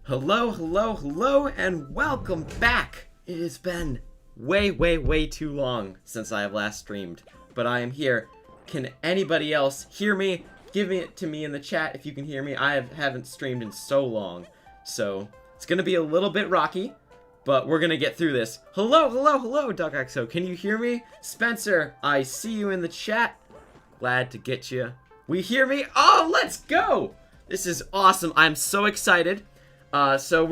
Hello, hello, hello, and welcome back! It has been way too long since I have last streamed, but I am here. Can anybody else hear me? Give it to me in the chat if you can hear me. I haven't streamed in so long, so it's gonna be a little bit rocky, but we're gonna get through this. Hello, hello, hello, DuckXO. Can you hear me? Spencer, I see you in the chat. Glad to get you. We hear me? Oh, let's go! This is awesome. I'm so excited. So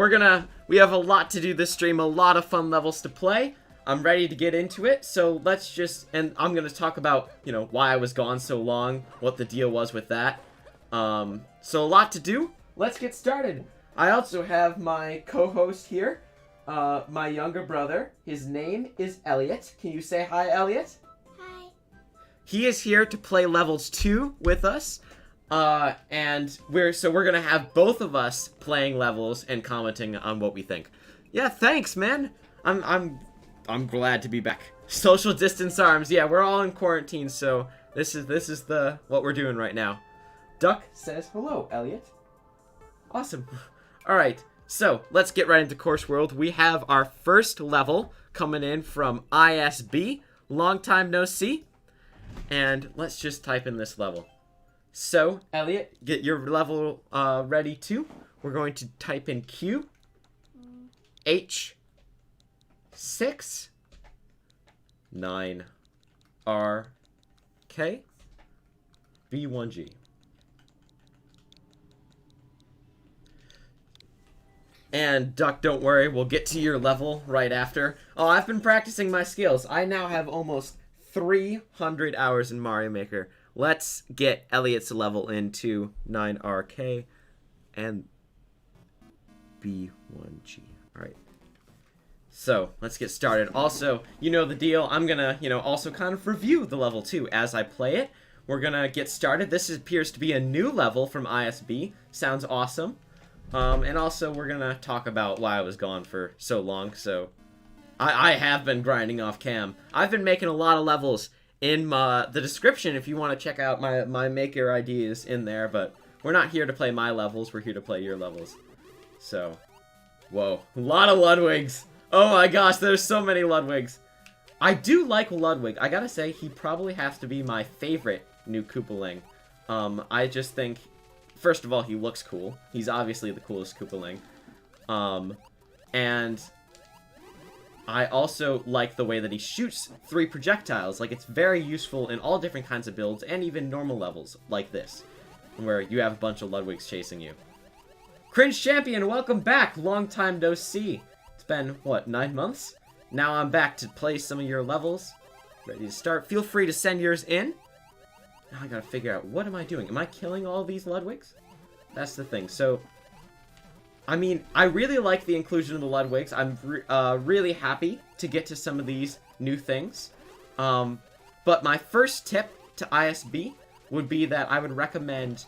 we have a lot to do this stream, a lot of fun levels to play. I'm ready to get into it, so and I'm gonna talk about, why I was gone so long, what the deal was with that. So a lot to do. Let's get started. I also have my co-host here, my younger brother. His name is Elliot. Can you say hi, Elliot? Hi. He is here to play levels 2 with us. And we're gonna have both of us playing levels and commenting on what we think. Yeah, thanks, man. I'm glad to be back. Social distance arms. Yeah, we're all in quarantine, so this is what we're doing right now. Duck says hello, Elliot. Awesome. All right, so let's get right into Course World. We have our first level coming in from ISB. Long time no see. And let's just type in this level. So, Elliot, get your level ready too. We're going to type in Q, H, 6, 9, R, K, B1G. And, Duck, don't worry, we'll get to your level right after. Oh, I've been practicing my skills. I now have almost 300 hours in Mario Maker. Let's get Elliot's level into 9RK and B1G. Alright. So, let's get started. Also, you know the deal. I'm gonna, also kind of review the level too as I play it. We're gonna get started. This appears to be a new level from ISB. Sounds awesome. And also, we're gonna talk about why I was gone for so long. So, I have been grinding off cam. I've been making a lot of levels. In the description, if you want to check out my Maker ID is in there, but we're not here to play my levels, we're here to play your levels. So, whoa, a lot of Ludwigs. Oh my gosh, there's so many Ludwigs. I do like Ludwig. I gotta say, he probably has to be my favorite new Koopaling. I just think, first of all, he looks cool. He's obviously the coolest Koopaling. And I also like the way that he shoots 3 projectiles. Like, it's very useful in all different kinds of builds, and even normal levels, like this, where you have a bunch of Ludwigs chasing you. Cringe Champion, welcome back! Long time no see. It's been, what, 9 months? Now I'm back to play some of your levels. Ready to start. Feel free to send yours in. Now I gotta figure out, what am I doing? Am I killing all these Ludwigs? That's the thing. So, I mean, I really like the inclusion of the Ludwigs. I'm really happy to get to some of these new things. But my first tip to ISB would be that I would recommend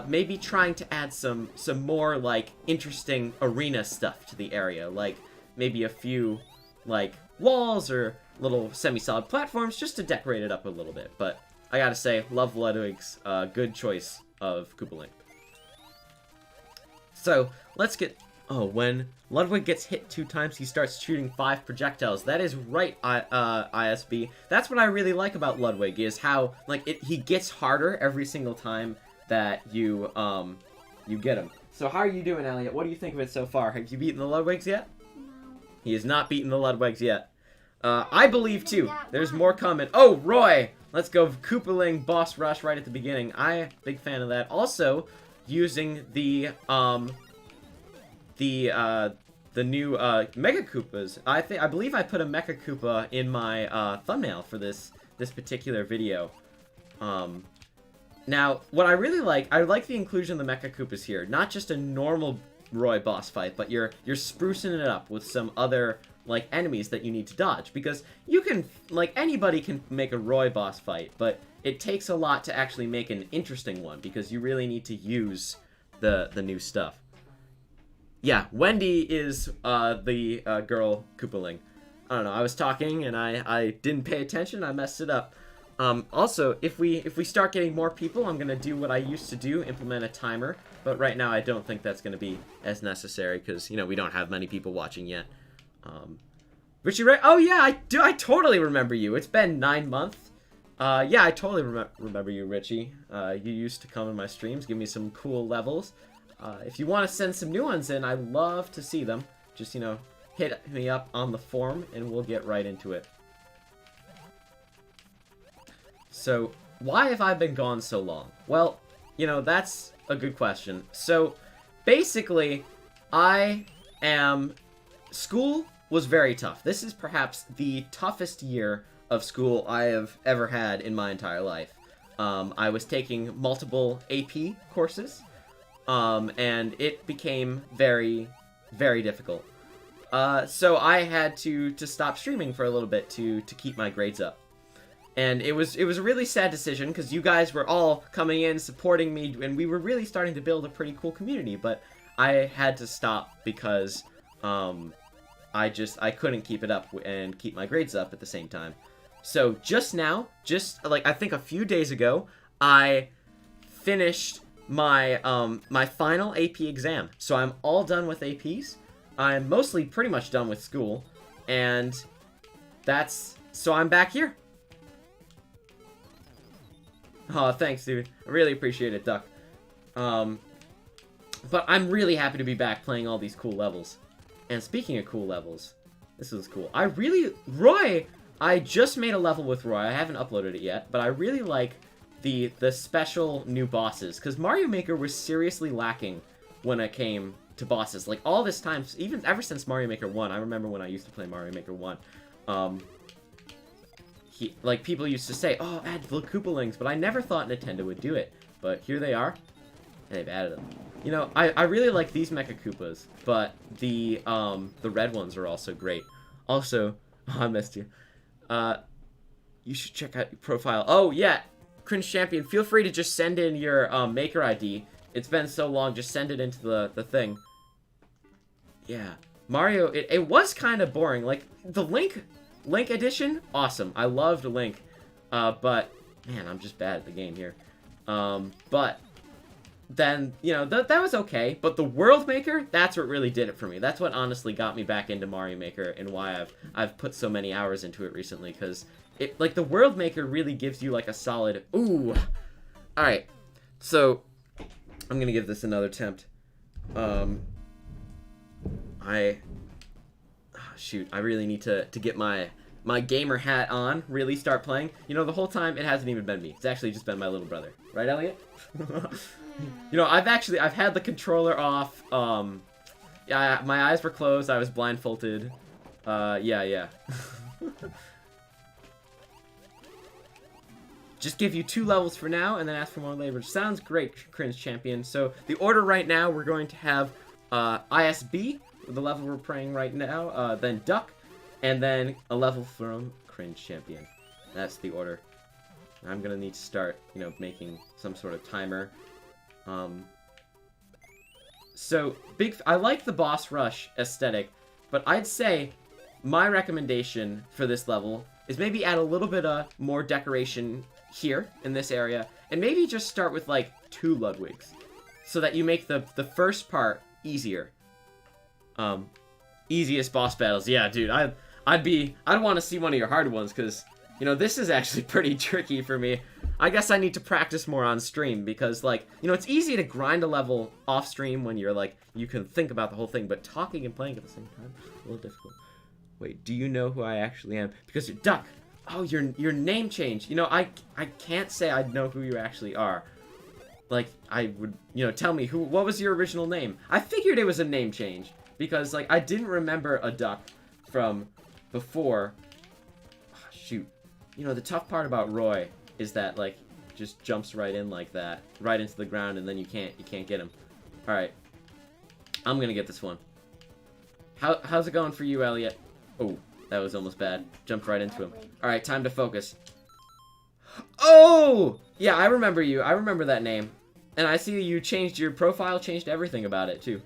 maybe trying to add some more, like, interesting arena stuff to the area. Like, maybe a few, like, walls or little semi-solid platforms just to decorate it up a little bit. But I gotta say, love Ludwig's. Good choice of Koopaling. So, let's get... Oh, when Ludwig gets hit 2 times, he starts shooting 5 projectiles. That is right, ISB. That's what I really like about Ludwig, is how, like, he gets harder every single time that you get him. So how are you doing, Elliot? What do you think of it so far? Have you beaten the Ludwigs yet? No. He has not beaten the Ludwigs yet. I believe, too. There's more coming. Oh, Roy! Let's go Koopaling Boss Rush right at the beginning. Big fan of that. Also, using the new Mecka Koopas. I believe I put a Mecka Koopa in my thumbnail for this particular video. Now, what I really like, I like the inclusion of the Mecka Koopas here. Not just a normal Roy boss fight, but you're sprucing it up with some other, like, enemies that you need to dodge. Because you can, like, anybody can make a Roy boss fight, but it takes a lot to actually make an interesting one, because you really need to use the new stuff. Yeah, Wendy is the girl Koopaling. I don't know, I was talking and I didn't pay attention, I messed it up. Also, if we start getting more people, I'm gonna do what I used to do, implement a timer. But right now, I don't think that's gonna be as necessary because you know we don't have many people watching yet. Richie, right? Oh yeah, I do. I totally remember you. It's been 9 months. Yeah, I totally remember you, Richie. You used to come in my streams, give me some cool levels. If you want to send some new ones in, I'd love to see them. Just, you know, hit me up on the forum, and we'll get right into it. So, why have I been gone so long? Well, you know, that's a good question. So, basically, school was very tough. This is perhaps the toughest year of school I have ever had in my entire life. I was taking multiple AP courses, and it became very, very difficult. So I had to stop streaming for a little bit to keep my grades up. And it was a really sad decision because you guys were all coming in, supporting me, and we were really starting to build a pretty cool community. But I had to stop because I couldn't keep it up and keep my grades up at the same time. So just now, like I think a few days ago, I finished my my final AP exam. So I'm all done with APs. I'm mostly pretty much done with school, and so I'm back here. Oh, thanks, dude. I really appreciate it, Duck. But I'm really happy to be back playing all these cool levels. And speaking of cool levels, this is cool. Roy, I just made a level with Roy. I haven't uploaded it yet, but I really like the special new bosses. Because Mario Maker was seriously lacking when it came to bosses. Like, all this time, even ever since Mario Maker 1, I remember when I used to play Mario Maker 1, like, people used to say, oh, add the Koopalings, but I never thought Nintendo would do it. But here they are, and they've added them. You know, I really like these Mecha Koopas, but the red ones are also great. Also, oh, I missed you. You should check out your profile. Oh, yeah, Cringe Champion, feel free to just send in your Maker ID. It's been so long, just send it into the thing. Yeah, Mario, it was kind of boring. Like, the Link edition, awesome. I loved Link, but man, I'm just bad at the game here. But then, you know, that was okay. But the World Maker, that's what really did it for me. That's what honestly got me back into Mario Maker and why I've put so many hours into it recently. Because like the World Maker really gives you like a solid. Ooh, all right. So I'm gonna give this another attempt. Shoot, I really need to get my gamer hat on, really start playing. You know, the whole time, it hasn't even been me. It's actually just been my little brother. Right, Elliot? You know, I've had the controller off. Yeah, my eyes were closed. I was blindfolded. Yeah. Just give you 2 levels for now, and then ask for more later. Sounds great, Cringe Champion. So, the order right now, we're going to have ISB, the level we're playing right now, then Duck, and then a level from Cringe Champion. That's the order. I'm gonna need to start, you know, making some sort of timer. So, I like the boss rush aesthetic, but I'd say my recommendation for this level is maybe add a little bit of more decoration here in this area, and maybe just start with like 2 Ludwigs, so that you make the first part easier. Easiest boss battles. Yeah, dude, I'd want to see one of your hard ones, because, you know, this is actually pretty tricky for me. I guess I need to practice more on stream, because, like, you know, it's easy to grind a level off stream when you're, like, you can think about the whole thing, but talking and playing at the same time, a little difficult. Wait, do you know who I actually am? Because you're Duck. Oh, your name changed. You know, I can't say I know who you actually are. Like, I would, you know, tell me what was your original name? I figured it was a name change, because, like, I didn't remember a Duck from before. Oh, shoot. You know, the tough part about Roy is that, like, just jumps right in like that, right into the ground, and then you can't get him. All right, I'm gonna get this one. How's it going for you, Elliot? Oh, that was almost bad. Jumped right into him. All right, time to focus. Oh, yeah, I remember you. I remember that name, and I see you changed your profile, changed everything about it too.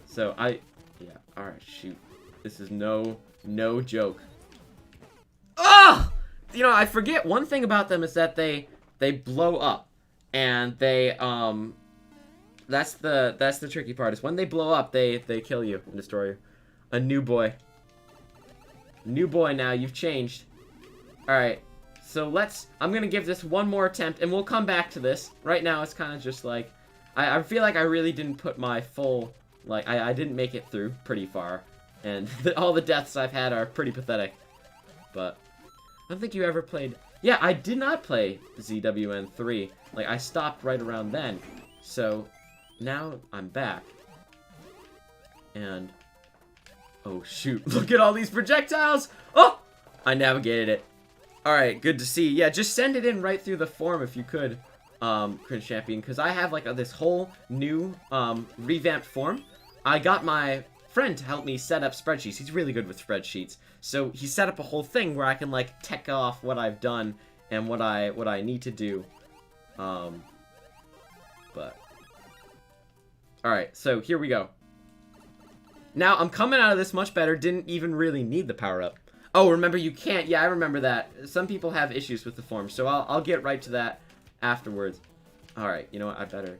So yeah. All right, shoot. This is no joke. Oh! you know, I forget one thing about them is that they blow up, and they that's the tricky part is when they blow up, they kill you and destroy you. A new boy. New boy now, you've changed. Alright, so I'm gonna give this one more attempt, and we'll come back to this. Right now, it's kind of just like, I feel like I really didn't put my full, like, I didn't make it through pretty far. And all the deaths I've had are pretty pathetic. But, I don't think you ever played, yeah, I did not play ZWN 3. Like, I stopped right around then. So, now I'm back. And, oh shoot, look at all these projectiles! Oh! I navigated it. Alright, good to see. Yeah, just send it in right through the form if you could, Cringe Champion, because I have, like, this whole new, revamped form. I got my friend to help me set up spreadsheets. He's really good with spreadsheets. So, he set up a whole thing where I can, like, tick off what I've done and what I need to do. But... Alright, so here we go. Now, I'm coming out of this much better. Didn't even really need the power-up. Oh, remember, you can't. Yeah, I remember that. Some people have issues with the form, so I'll get right to that afterwards. Alright, you know what? I better...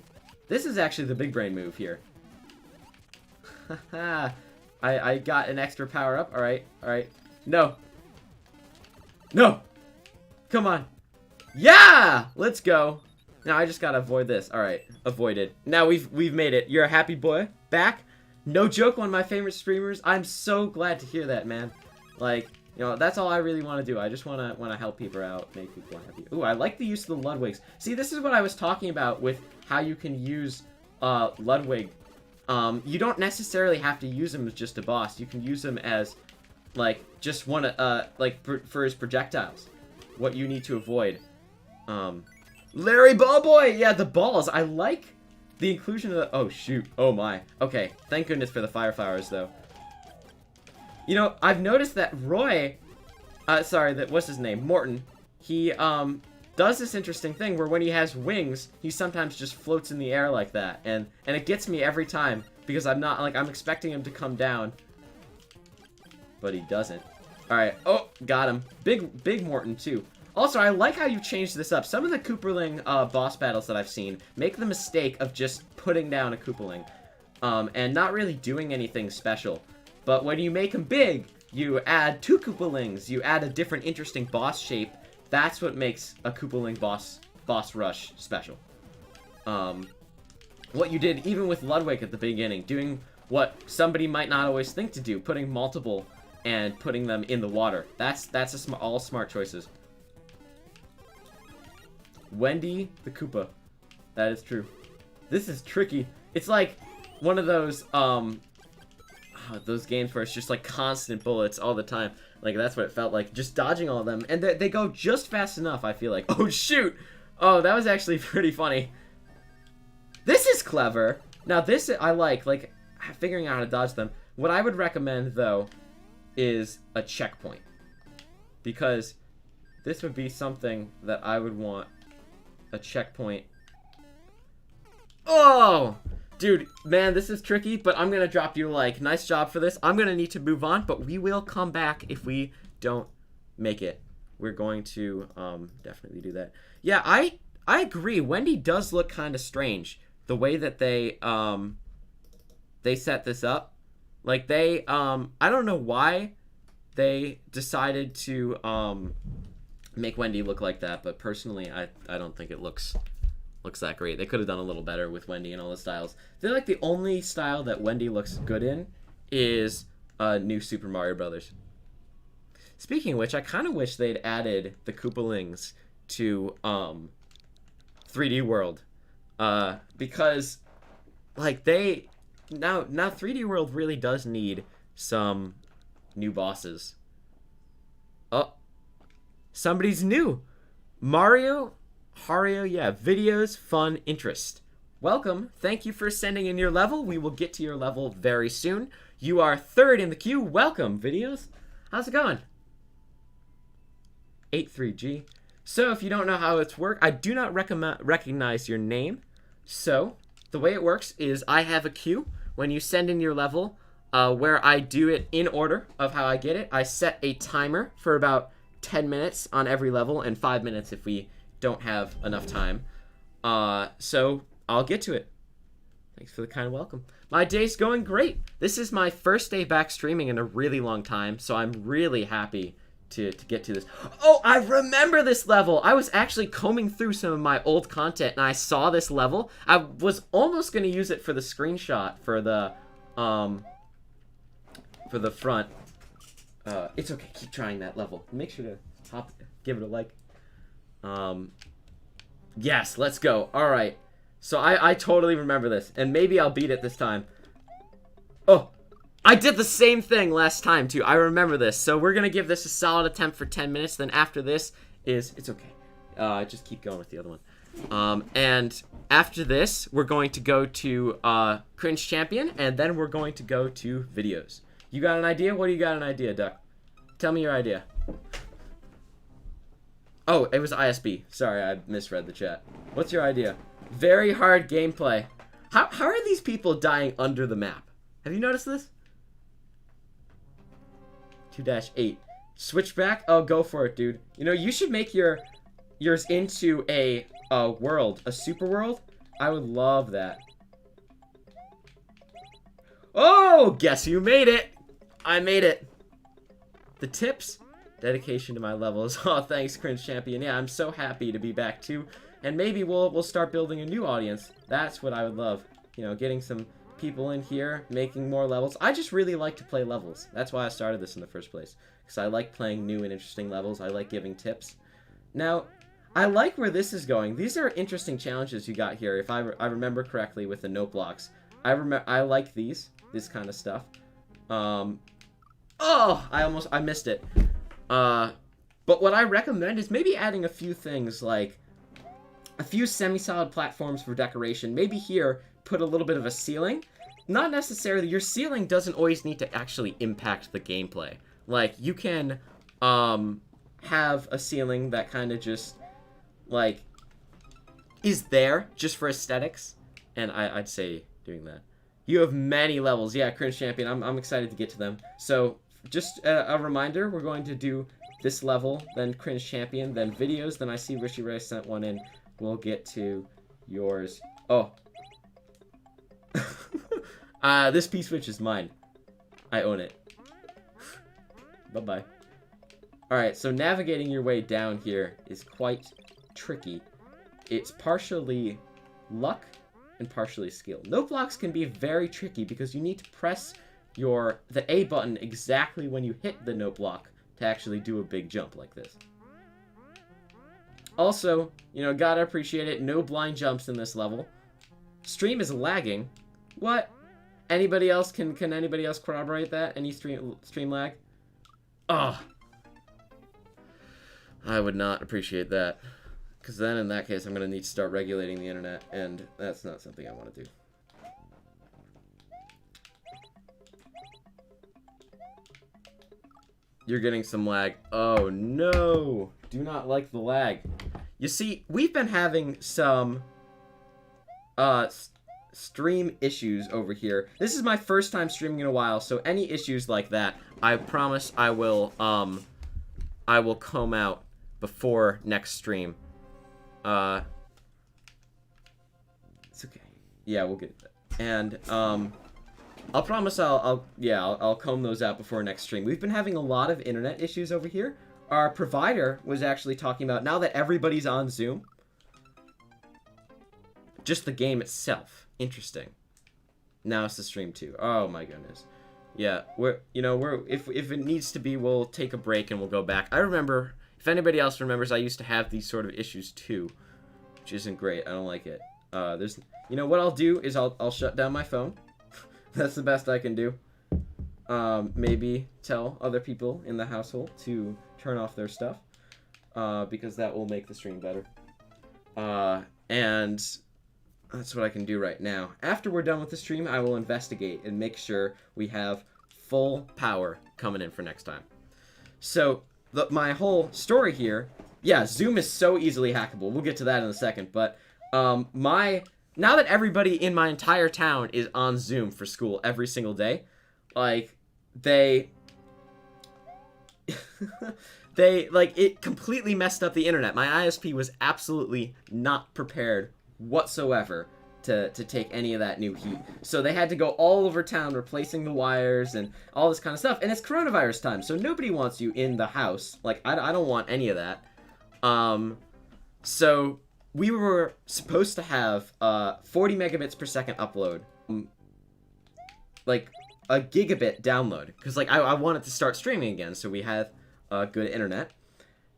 This is actually the big brain move here. Haha. I got an extra power-up. Alright, alright. No. No! Come on. Yeah! Let's go. Now, I just gotta avoid this. Alright, avoided. Now, we've made it. You're a happy boy. Back. No joke, one of my favorite streamers. I'm so glad to hear that, man. Like... You know, that's all I really want to do. I just want to help people out, make people happy. Ooh, I like the use of the Ludwigs. See, this is what I was talking about with how you can use Ludwig. You don't necessarily have to use him as just a boss. You can use him as, like, just one, for his projectiles. What you need to avoid. Larry Ballboy! Yeah, the balls. I like the inclusion of the... Oh, shoot. Oh, my. Okay, thank goodness for the fire flowers, though. You know, I've noticed that Roy, what's his name? Morton, he, does this interesting thing where when he has wings, he sometimes just floats in the air like that. And it gets me every time, because I'm expecting him to come down. But he doesn't. Alright, oh, got him. Big Morton, too. Also, I like how you changed this up. Some of the Kooperling, boss battles that I've seen make the mistake of just putting down a Kooperling, and not really doing anything special. But when you make them big, you add 2 Koopalings, you add a different interesting boss shape. That's what makes a Koopaling boss rush special. What you did even with Ludwig at the beginning, doing what somebody might not always think to do, putting multiple and putting them in the water. That's all smart choices. Wendy the Koopa. That is true. This is tricky. It's like one of those games where it's just like constant bullets all the time. Like, that's what it felt like, just dodging all of them. And they go just fast enough, I feel like. Oh, shoot! Oh, that was actually pretty funny. This is clever. Now, this I like figuring out how to dodge them. What I would recommend, though, is a checkpoint. Because this would be something that I would want a checkpoint. Oh! Dude, man, this is tricky, but I'm gonna drop you a like. Nice job for this. I'm gonna need to move on, but we will come back if we don't make it. We're going to definitely do that. Yeah, I agree. Wendy does look kind of strange. The way that they set this up. Like, I don't know why they decided to make Wendy look like that, but personally, I don't think it looks that great. They could have done a little better with Wendy and all the styles. I feel like the only style that Wendy looks good in is New Super Mario Brothers. Speaking of which, I kind of wish they'd added the Koopalings to 3D World. Because, like, now 3D World really does need some new bosses. Oh, somebody's new. Hario, yeah, videos, fun, interest. Welcome. Thank you for sending in your level. We will get to your level very soon. You are 3rd in the queue. Welcome, videos. How's it going? 83G. So, if you don't know how it's work, I do not recognize your name. So, the way it works is I have a queue. When you send in your level, where I do it in order of how I get it, I set a timer for about 10 minutes on every level and 5 minutes if we don't have enough time. So I'll get to it. Thanks for the kind welcome. My day's going great. This is my first day back streaming in a really long time, so I'm really happy to get to this. Oh, I remember this level. I was actually combing through some of my old content, and I saw this level. I was almost going to use it for the screenshot for the front. It's okay. Keep trying that level. Make sure to give it a like. Yes, let's go. All right. So I totally remember this, and maybe I'll beat it this time. Oh, I did the same thing last time, too. I remember this. So we're going to give this a solid attempt for 10 minutes. Then after this it's okay. Just keep going with the other one. And after this, we're going to go to Cringe Champion, and then we're going to go to videos. You got an idea? What do you got an idea, Duck? Tell me your idea. Oh, it was ISB. Sorry, I misread the chat. What's your idea? Very hard gameplay. How are these people dying under the map? Have you noticed this? 2-8. Switchback? Oh, go for it, dude. You know, you should make yours into a world. A super world? I would love that. Oh, guess who made it? I made it. The tips? Dedication to my levels. Oh, thanks, Cringe Champion. Yeah, I'm so happy to be back, too. And maybe we'll start building a new audience. That's what I would love. You know, getting some people in here, making more levels. I just really like to play levels. That's why I started this in the first place. Because I like playing new and interesting levels. I like giving tips. Now, I like where this is going. These are interesting challenges you got here, if I remember correctly, with the note blocks. I like these. This kind of stuff. Oh! I missed it. But what I recommend is maybe adding a few things, like a few semi-solid platforms for decoration. Maybe here, put a little bit of a ceiling. Not necessarily, your ceiling doesn't always need to actually impact the gameplay. Like, you can, have a ceiling that kind of just, like, is there just for aesthetics. And I'd say doing that. You have many levels. Yeah, Cringe Champion, I'm excited to get to them. So, just a reminder, we're going to do this level, then Cringe Champion, then videos, then I see Rishi Ray sent one in. We'll get to yours. Oh. This P-switch is mine. I own it. Bye-bye. Alright, so navigating your way down here is quite tricky. It's partially luck and partially skill. Note blocks can be very tricky because you need to press the A button exactly when you hit the note block to actually do a big jump like this. Also, you know, gotta appreciate it, no blind jumps in this level. Stream is lagging. What? Anybody else, can anybody else corroborate that? Any stream lag? Ugh. I would not appreciate that. Because then, in that case, I'm going to need to start regulating the internet, and that's not something I want to do. You're getting some lag. Oh, no! Do not like the lag. You see, we've been having some stream issues over here. This is my first time streaming in a while, so any issues like that, I promise I will comb out before next stream. It's okay. Yeah, we'll get that. And I'll promise I'll comb those out before next stream. We've been having a lot of internet issues over here. Our provider was actually talking about, now that everybody's on Zoom, just the game itself. Interesting. Now it's the stream too. Oh my goodness. Yeah, if it needs to be, we'll take a break and we'll go back. I remember, if anybody else remembers, I used to have these sort of issues too, which isn't great. I don't like it. What I'll do is I'll shut down my phone. That's the best I can do. Maybe tell other people in the household to turn off their stuff, because that will make the stream better. And that's what I can do right now. After we're done with the stream, I will investigate and make sure we have full power coming in for next time. So, my whole story here, yeah, Zoom is so easily hackable. We'll get to that in a second, but now that everybody in my entire town is on Zoom for school every single day, like, it completely messed up the internet. My ISP was absolutely not prepared whatsoever to take any of that new heat. So they had to go all over town replacing the wires and all this kind of stuff. And it's coronavirus time, so nobody wants you in the house. Like, I don't want any of that. So we were supposed to have 40 megabits per second upload. Like, a gigabit download. Because, like, I wanted to start streaming again, so we had good internet.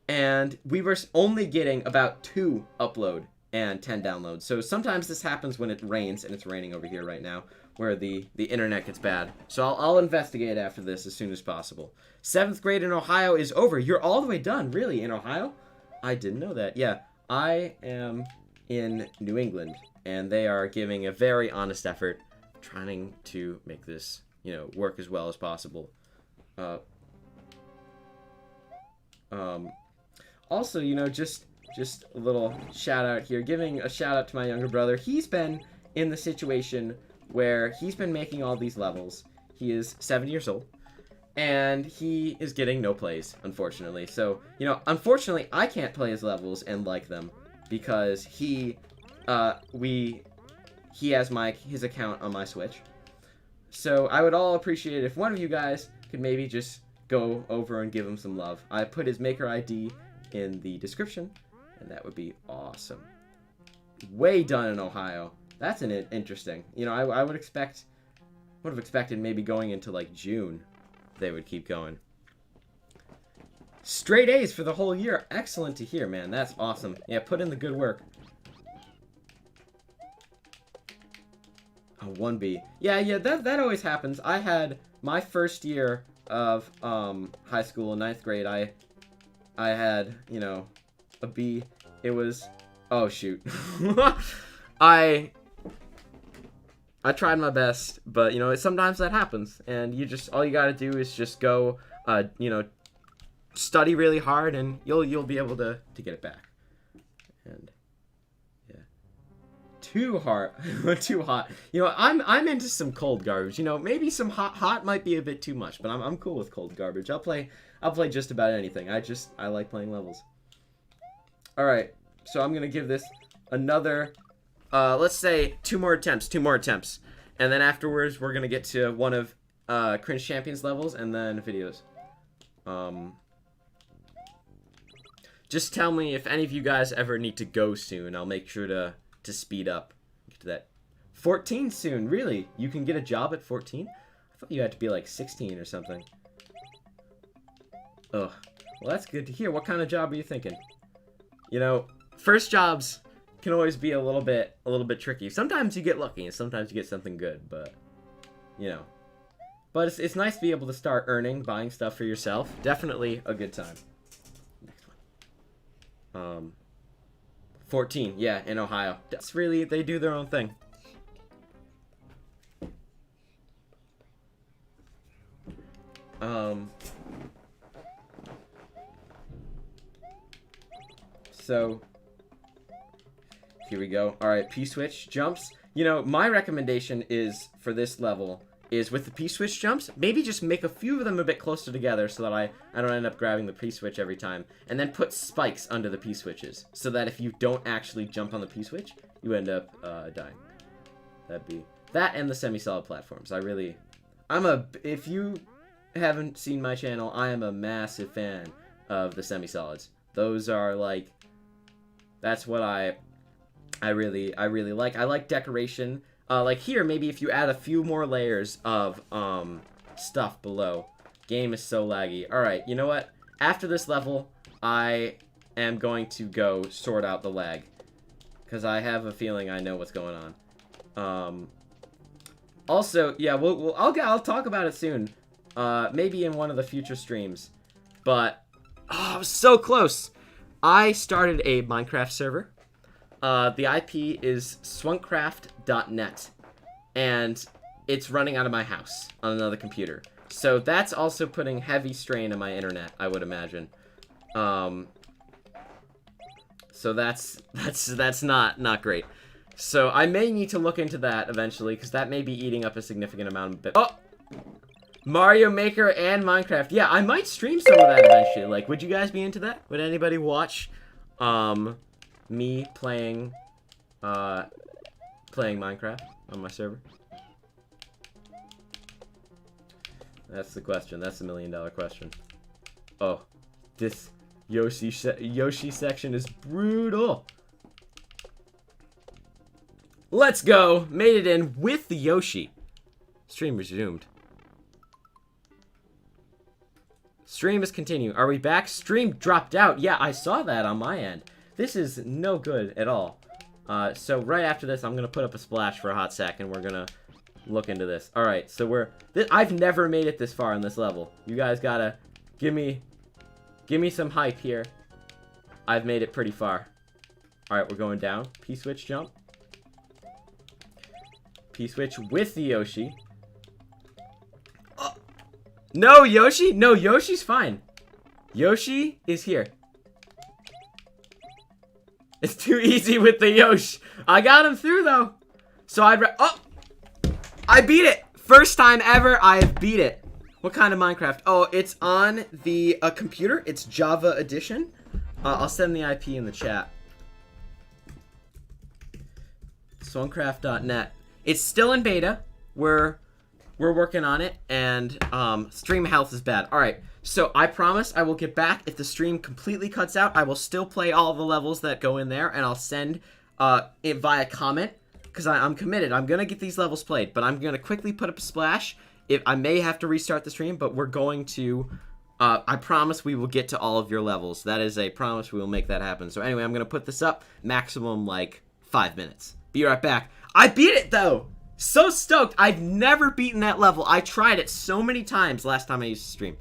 And we were only getting about 2 upload and 10 downloads. So sometimes this happens when it rains, and it's raining over here right now, where the internet gets bad. So I'll investigate after this as soon as possible. 7th grade in Ohio is over. You're all the way done, really, in Ohio? I didn't know that. Yeah, I am in New England, and they are giving a very honest effort trying to make this, you know, work as well as possible. Also, you know, just a little shout out here, giving a shout out to my younger brother. He's been in the situation where he's been making all these levels. He is 7 years old, and he is getting no plays, unfortunately. So, you know, unfortunately, I can't play his levels and like them because he has his account on my Switch. So I would all appreciate it if one of you guys could maybe just go over and give him some love. I put his maker ID in the description, and that would be awesome. Way done in Ohio. That's interesting. You know, I would have expected maybe going into like June, they would keep going. Straight A's for the whole year. Excellent to hear, man. That's awesome. Yeah, put in the good work. Oh, 1B. Yeah, that always happens. I had my first year of high school in 9th grade. I had, you know, a B. It was, oh shoot. I tried my best, but you know, sometimes that happens, and all you gotta do is just go, you know, study really hard, and you'll be able to get it back. And yeah, too hot. You know, I'm into some cold garbage. You know, maybe some hot might be a bit too much, but I'm cool with cold garbage. I'll play just about anything. I like playing levels. All right, so I'm gonna give this another, let's say 2 more attempts, and then afterwards we're gonna get to one of Cringe Champions levels and then videos. Just tell me if any of you guys ever need to go soon. I'll make sure to speed up. Get to that 14 soon. Really? You can get a job at 14? I thought you had to be like 16 or something. Ugh. Well, that's good to hear. What kind of job are you thinking? You know, first jobs can always be a little bit tricky. Sometimes you get lucky, and sometimes you get something good, but, you know. But it's nice to be able to start earning, buying stuff for yourself. Definitely a good time. Next one. 14, yeah, in Ohio. That's really, they do their own thing. So, here we go. Alright, P-switch jumps. You know, my recommendation is, for this level, is with the P-switch jumps, maybe just make a few of them a bit closer together so that I don't end up grabbing the P-switch every time. And then put spikes under the P-switches, so that if you don't actually jump on the P-switch, you end up dying. That'd be... That and the semi-solid platforms. If you haven't seen my channel, I am a massive fan of the semi-solids. Those are, like... That's what I really like. I like decoration. Like here, maybe if you add a few more layers of stuff below. Game is so laggy. Alright, you know what? After this level, I am going to go sort out the lag. Because I have a feeling I know what's going on. Also, yeah, I'll talk about it soon. Maybe in one of the future streams. But, oh, I was so close. I started a Minecraft server. The IP is swankcraft.net, and it's running out of my house on another computer. So that's also putting heavy strain on my internet, I would imagine. So that's not great. So I may need to look into that eventually, because that may be eating up a significant amount of bit. Oh! Mario Maker and Minecraft. Yeah, I might stream some of that eventually. Like, would you guys be into that? Would anybody watch me playing Minecraft on my server? That's the question. That's the $1,000,000 question. Oh, this Yoshi section is brutal. Let's go. Made it in with the Yoshi. Stream resumed. Stream is continuing. Are we back? Stream dropped out. Yeah, I saw that on my end. This is no good at all. So right after this, I'm gonna put up a splash for a hot sec, and we're gonna look into this. All right, so I've never made it this far in this level. You guys gotta give me some hype here. I've made it pretty far. All right, we're going down. P-switch jump. P-switch with the Yoshi. Oh. No, Yoshi? No, Yoshi's fine. Yoshi is here. It's too easy with the Yoshi. I got him through, though. So oh! I beat it! First time ever, I've beat it. What kind of Minecraft? Oh, it's on the computer. It's Java Edition. I'll send the IP in the chat. Swancraft.net. It's still in beta. We're working on it, and stream health is bad. All right, so I promise I will get back. If the stream completely cuts out, I will still play all the levels that go in there, and I'll send it via comment, because I'm committed. I'm going to get these levels played, but I'm going to quickly put up a splash. If I may have to restart the stream, but we're going to... I promise we will get to all of your levels. That is a promise. We will make that happen. So anyway, I'm going to put this up maximum, like, 5 minutes. Be right back. I beat it, though! So stoked. I've never beaten that level. I tried it so many times last time I used to stream.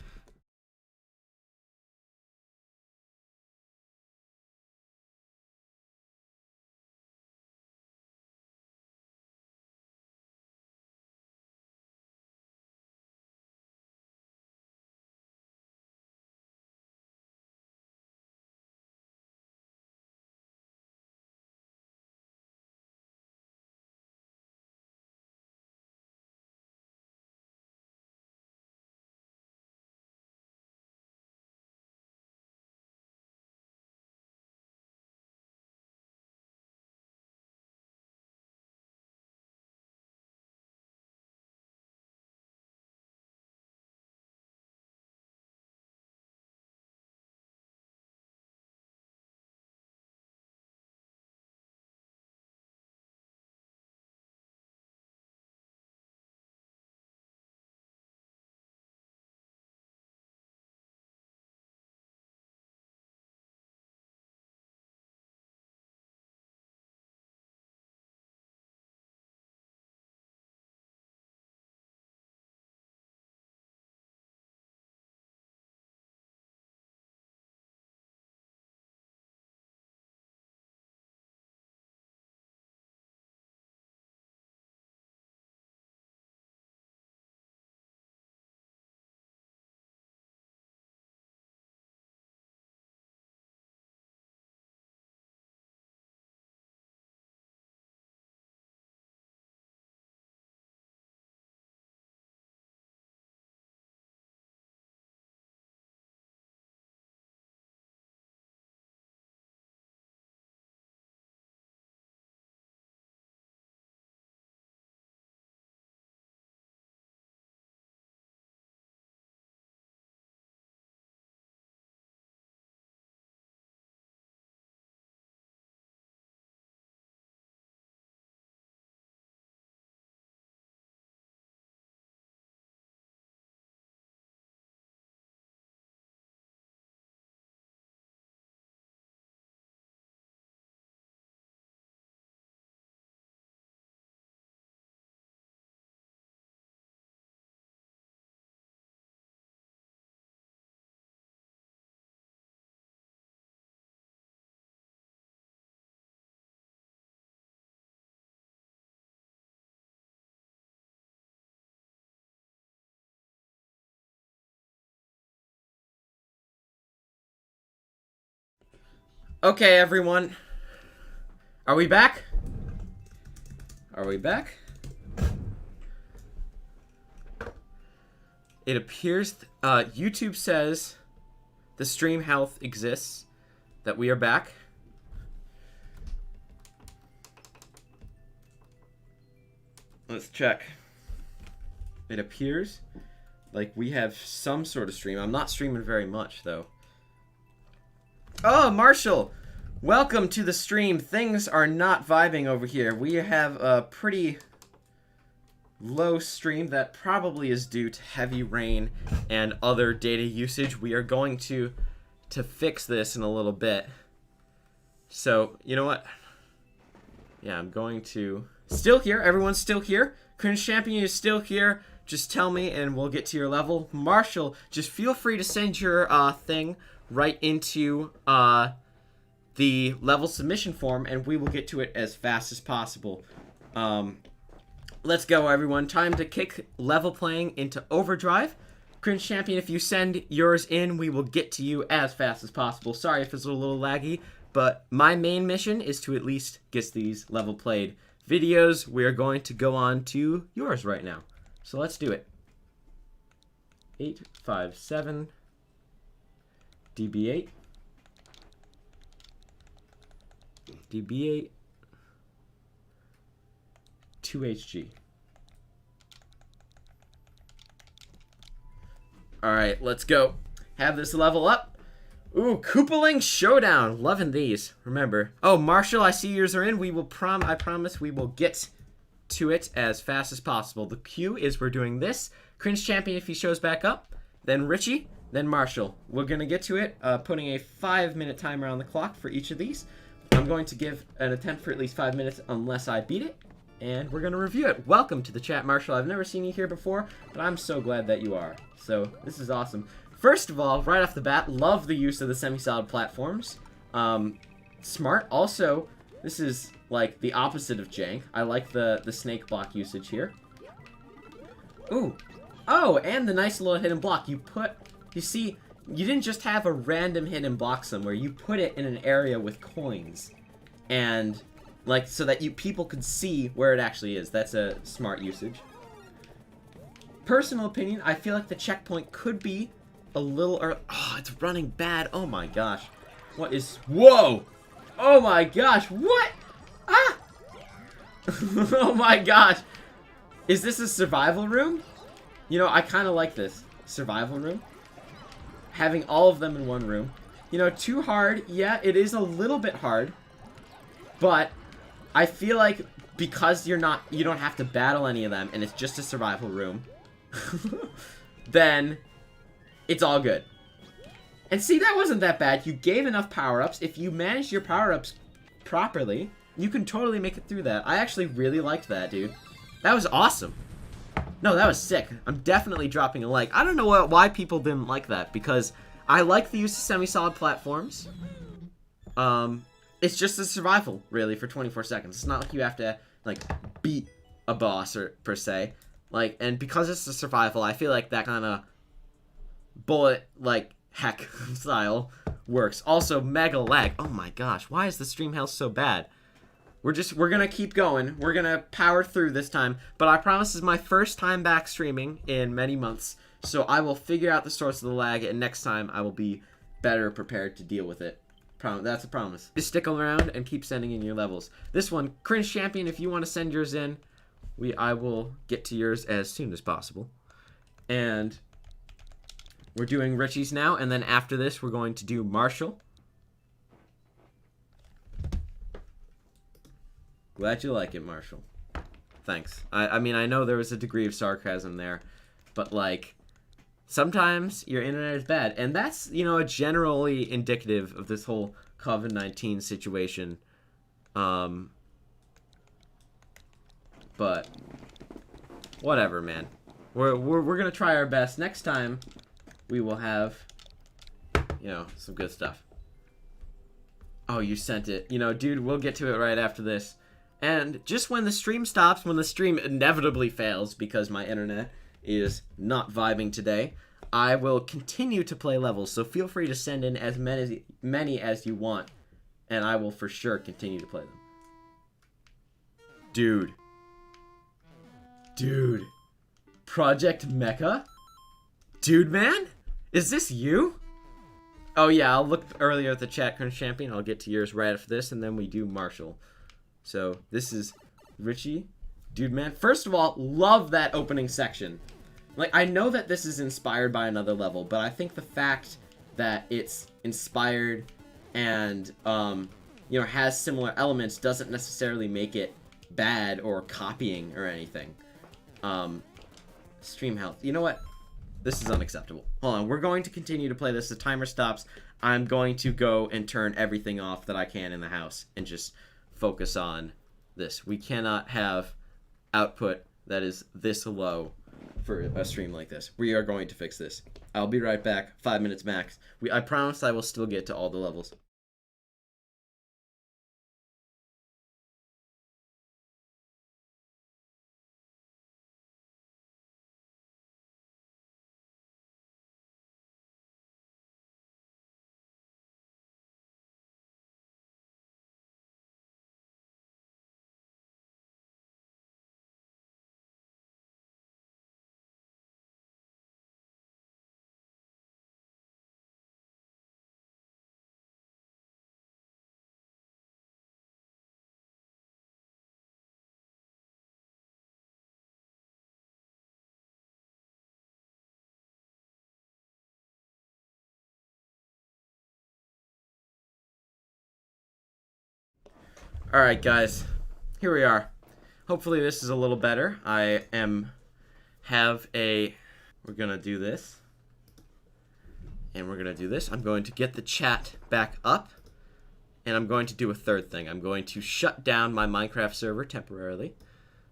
Okay, everyone. Are we back? Are we back? It appears YouTube says the stream health exists, that we are back. Let's check. It appears like we have some sort of stream. I'm not streaming very much, though. Oh, Marshall! Welcome to the stream. Things are not vibing over here. We have a pretty low stream that probably is due to heavy rain and other data usage. We are going to fix this in a little bit. So, you know what? Yeah, I'm going to... Still here. Everyone's still here. Cringe Champion is still here. Just tell me and we'll get to your level. Marshall, just feel free to send your thing right into the level submission form and we will get to it as fast as possible. Let's go, everyone. Time to kick level playing into overdrive. Cringe Champion, if you send yours in, we will get to you as fast as possible. Sorry if it's a little laggy, but my main mission is to at least get these level played videos. We are going to go on to yours right now. So let's do it. 857 DB8 DB8 2HG. Alright, let's go. Have this level up. Ooh, Koopaling Showdown. Loving these. Remember. Oh, Marshall, I see yours are in. We will I promise we will get to it as fast as possible. The cue is we're doing this. Cringe Champion if he shows back up. Then Richie. Then Marshall. We're going to get to it, putting a 5-minute timer on the clock for each of these. I'm going to give an attempt for at least 5 minutes unless I beat it. And we're going to review it. Welcome to the chat, Marshall. I've never seen you here before, but I'm so glad that you are. So, this is awesome. First of all, right off the bat, love the use of the semi-solid platforms. Smart. Also, this is like the opposite of jank. I like the snake block usage here. Ooh. Oh, and the nice little hidden block. You see, you didn't just have a random hidden block somewhere. You put it in an area with coins. And, like, so that people could see where it actually is. That's a smart usage. Personal opinion, I feel like the checkpoint could be a little... Oh, it's running bad. Oh my gosh. What is... Whoa! Oh my gosh. What? Ah! Oh my gosh. Is this a survival room? You know, I kind of like this. Survival room. Having all of them in one room. You know, too hard. Yeah, it is a little bit hard. But I feel like because you don't have to battle any of them and it's just a survival room, then it's all good. And see, that wasn't that bad. You gave enough power-ups. If you manage your power-ups properly, you can totally make it through that. I actually really liked that, dude. That was awesome. No, that was sick. I'm definitely dropping a like. I don't know why people didn't like that, because I like the use of semi-solid platforms. It's just a survival, really, for 24 seconds. It's not like you have to, like, beat a boss, per se. Like, and because it's a survival, I feel like that kind of bullet, like, heck style works. Also, mega lag. Oh my gosh, why is the stream health so bad? We're gonna keep going. We're gonna power through this time. But I promise this is my first time back streaming in many months. So I will figure out the source of the lag, and next time I will be better prepared to deal with it. That's a promise. Just stick around and keep sending in your levels. This one, Cringe Champion, if you want to send yours in, I will get to yours as soon as possible. And we're doing Richie's now, and then after this, we're going to do Marshall. Glad you like it, Marshall. Thanks. I mean, I know there was a degree of sarcasm there, but, like, sometimes your internet is bad. And that's, you know, generally indicative of this whole COVID-19 situation. But whatever, man. We're gonna try our best. Next time, we will have, you know, some good stuff. Oh, you sent it. You know, dude, we'll get to it right after this. And just when the stream stops, when the stream inevitably fails because my internet is not vibing today, I will continue to play levels. So feel free to send in as many as you want, and I will for sure continue to play them. Dude. Project Mecka? Dude, man? Is this you? Oh, yeah, I'll look earlier at the chat, Crunch Champion. I'll get to yours right after this, and then we do Marshall. So, this is Richie. Dude, man. First of all, love that opening section. Like, I know that this is inspired by another level, but I think the fact that it's inspired and, you know, has similar elements doesn't necessarily make it bad or copying or anything. Stream health. You know what? This is unacceptable. Hold on. We're going to continue to play this. The timer stops. I'm going to go and turn everything off that I can in the house and just focus on this. We cannot have output that is this low for a stream like this. We are going to fix this. I'll be right back. 5 minutes max. I promise I will still get to all the levels. Alright, guys. Here we are. Hopefully this is a little better. We're gonna do this. And we're gonna do this. I'm going to get the chat back up. And I'm going to do a third thing. I'm going to shut down my Minecraft server temporarily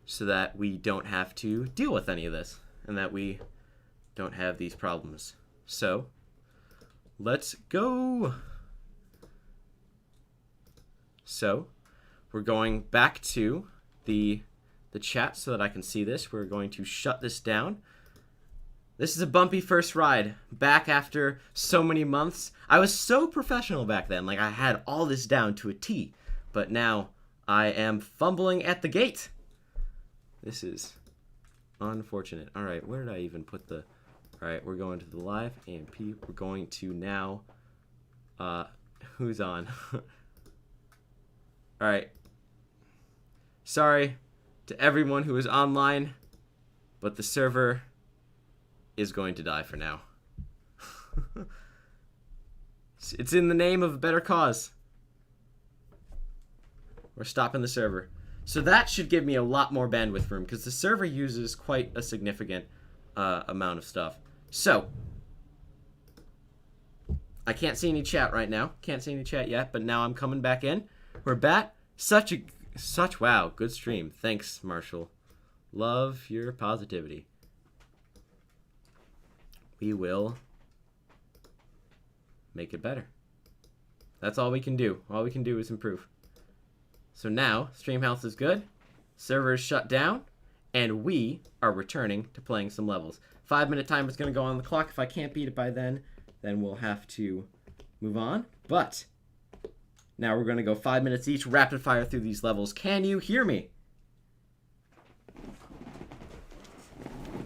so that we don't have to deal with any of this and that we don't have these problems. So, let's go. So, we're going back to the chat so that I can see this. We're going to shut this down. This is a bumpy first ride. Back after so many months. I was so professional back then. Like, I had all this down to a T. But now, I am fumbling at the gate. This is unfortunate. Alright, where did I even put the... Alright, we're going to the live AMP. We're going to now... who's on? Alright. Sorry to everyone who is online, but the server is going to die for now. It's in the name of a better cause. We're stopping the server. So that should give me a lot more bandwidth room, because the server uses quite a significant amount of stuff. So, I can't see any chat right now. Can't see any chat yet, but now I'm coming back in. We're back. Wow, good stream. Thanks, Marshall. Love your positivity. We will make it better. That's all we can do. All we can do is improve. So now, stream health is good, server is shut down, and we are returning to playing some levels. 5-minute timer is going to go on the clock. If I can't beat it by then we'll have to move on. But now we're going to go 5 minutes each, rapid fire through these levels. Can you hear me?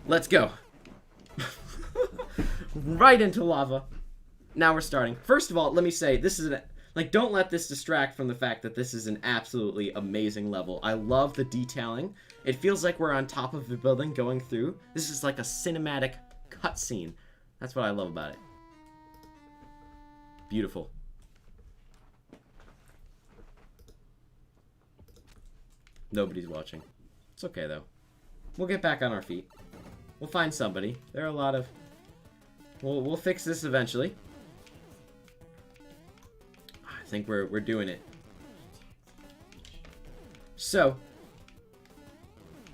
Let's go. Right into lava. Now we're starting. First of all, let me say, this is don't let this distract from the fact that this is an absolutely amazing level. I love the detailing. It feels like we're on top of the building going through. This is like a cinematic cutscene. That's what I love about it. Beautiful. Nobody's watching. It's okay, though. We'll get back on our feet. We'll find somebody. There are a lot of... We'll fix this eventually. I think we're doing it. So,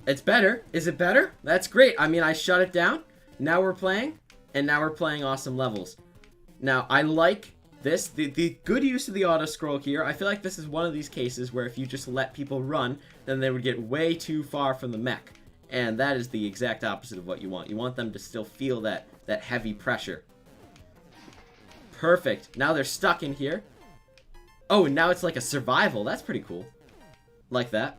it's better. Is it better? That's great. I mean, I shut it down. Now we're playing, and now we're playing awesome levels. Now, I like this. The good use of the auto scroll here. I feel like this is one of these cases where if you just let people run, then they would get way too far from the mech. And that is the exact opposite of what you want. You want them to still feel that heavy pressure. Perfect. Now they're stuck in here. Oh, and now it's like a survival. That's pretty cool. Like that.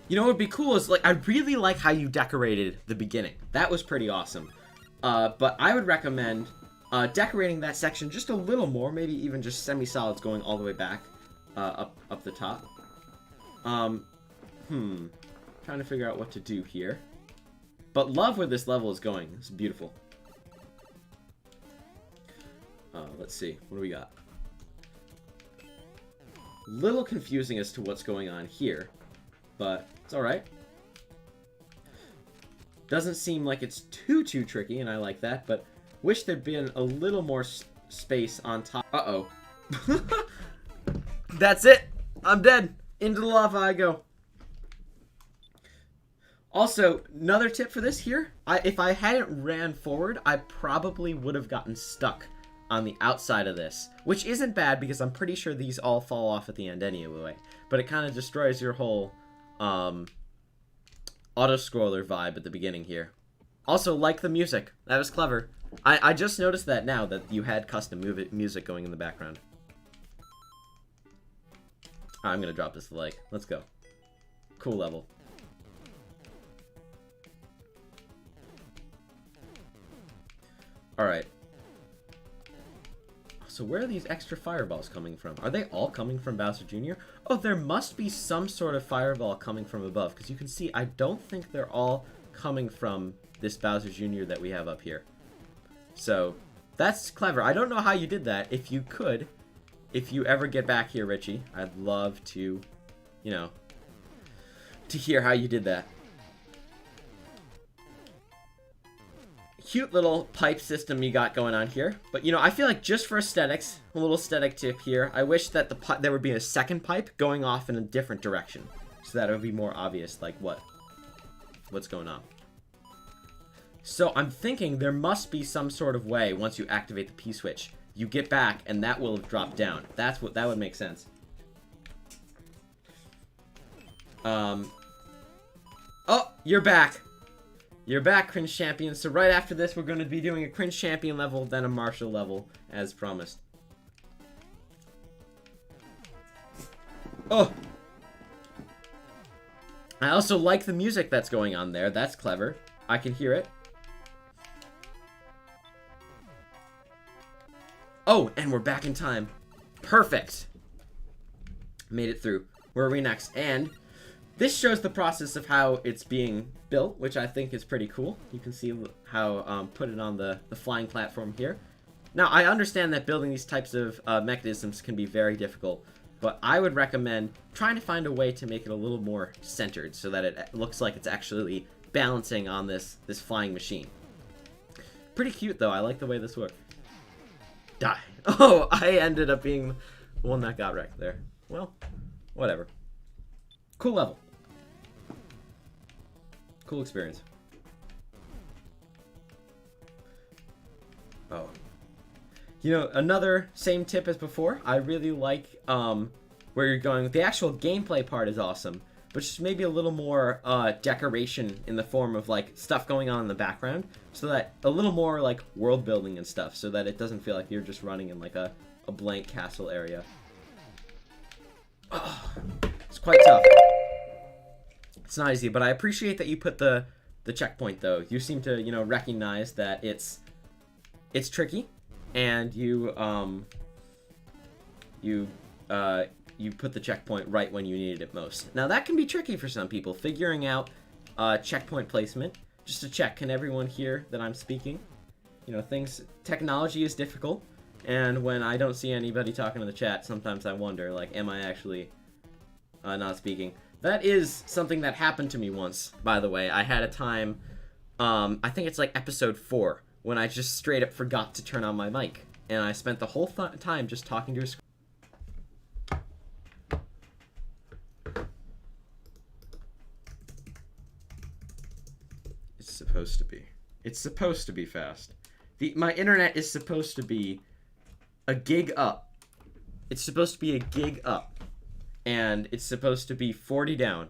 You know what would be cool is, like, I really like how you decorated the beginning. That was pretty awesome. But I would recommend decorating that section just a little more, maybe even just semi-solids going all the way back up the top. Trying to figure out what to do here. But love where this level is going. It's beautiful. Let's see. What do we got? Little confusing as to what's going on here, but it's alright. Doesn't seem like it's too tricky, and I like that, but wish there'd been a little more space on top. Uh-oh. That's it! I'm dead! Into the lava I go. Also, another tip for this here, if I hadn't ran forward, I probably would have gotten stuck on the outside of this, which isn't bad because I'm pretty sure these all fall off at the end anyway, but it kind of destroys your whole auto-scroller vibe at the beginning here. Also, like the music. That was clever. I just noticed that now, that you had custom music going in the background. I'm gonna drop this like. Let's go. Cool level. Alright. So where are these extra fireballs coming from? Are they all coming from Bowser Jr.? Oh, there must be some sort of fireball coming from above, because you can see I don't think they're all coming from this Bowser Jr. that we have up here. So, that's clever. I don't know how you did that. If you could, if you ever get back here, Richie, I'd love to, you know, to hear how you did that. Cute little pipe system you got going on here. But, you know, I feel like just for aesthetics, a little aesthetic tip here, I wish that there would be a second pipe going off in a different direction. So that it would be more obvious, like, what's going on. So I'm thinking there must be some sort of way, once you activate the P-switch, you get back and that will have dropped down. That would make sense. Oh, you're back. You're back, Cringe Champion. So right after this, we're going to be doing a Cringe Champion level, then a Marshall level, as promised. Oh! I also like the music that's going on there. That's clever. I can hear it. Oh, and we're back in time. Perfect. Made it through. Where are we next? And this shows the process of how it's being built, which I think is pretty cool. You can see how put it on the flying platform here. Now, I understand that building these types of mechanisms can be very difficult, but I would recommend trying to find a way to make it a little more centered so that it looks like it's actually balancing on this flying machine. Pretty cute, though. I like the way this works. Die. Oh, I ended up being the one that got wrecked there. Well, whatever. Cool level. Cool experience. Oh. You know, another same tip as before. I really like where you're going. The actual gameplay part is awesome, but just maybe a little more decoration in the form of like stuff going on in the background, so that a little more like world building and stuff, so that it doesn't feel like you're just running in like a blank castle area. Oh, it's quite tough. It's not easy, but I appreciate that you put the checkpoint though. You seem to, you know, recognize that it's tricky, and you put the checkpoint right when you needed it most. Now that can be tricky for some people, figuring out checkpoint placement. Just to check, can everyone hear that I'm speaking? You know, technology is difficult, and when I don't see anybody talking in the chat, sometimes I wonder, like, am I actually not speaking? That is something that happened to me once, by the way. I had a time, I think it's like episode 4, when I just straight up forgot to turn on my mic, and I spent the whole time just talking to a screen. It's supposed to be. It's supposed to be fast. My internet is supposed to be a gig up. It's supposed to be a gig up. And it's supposed to be 40 down.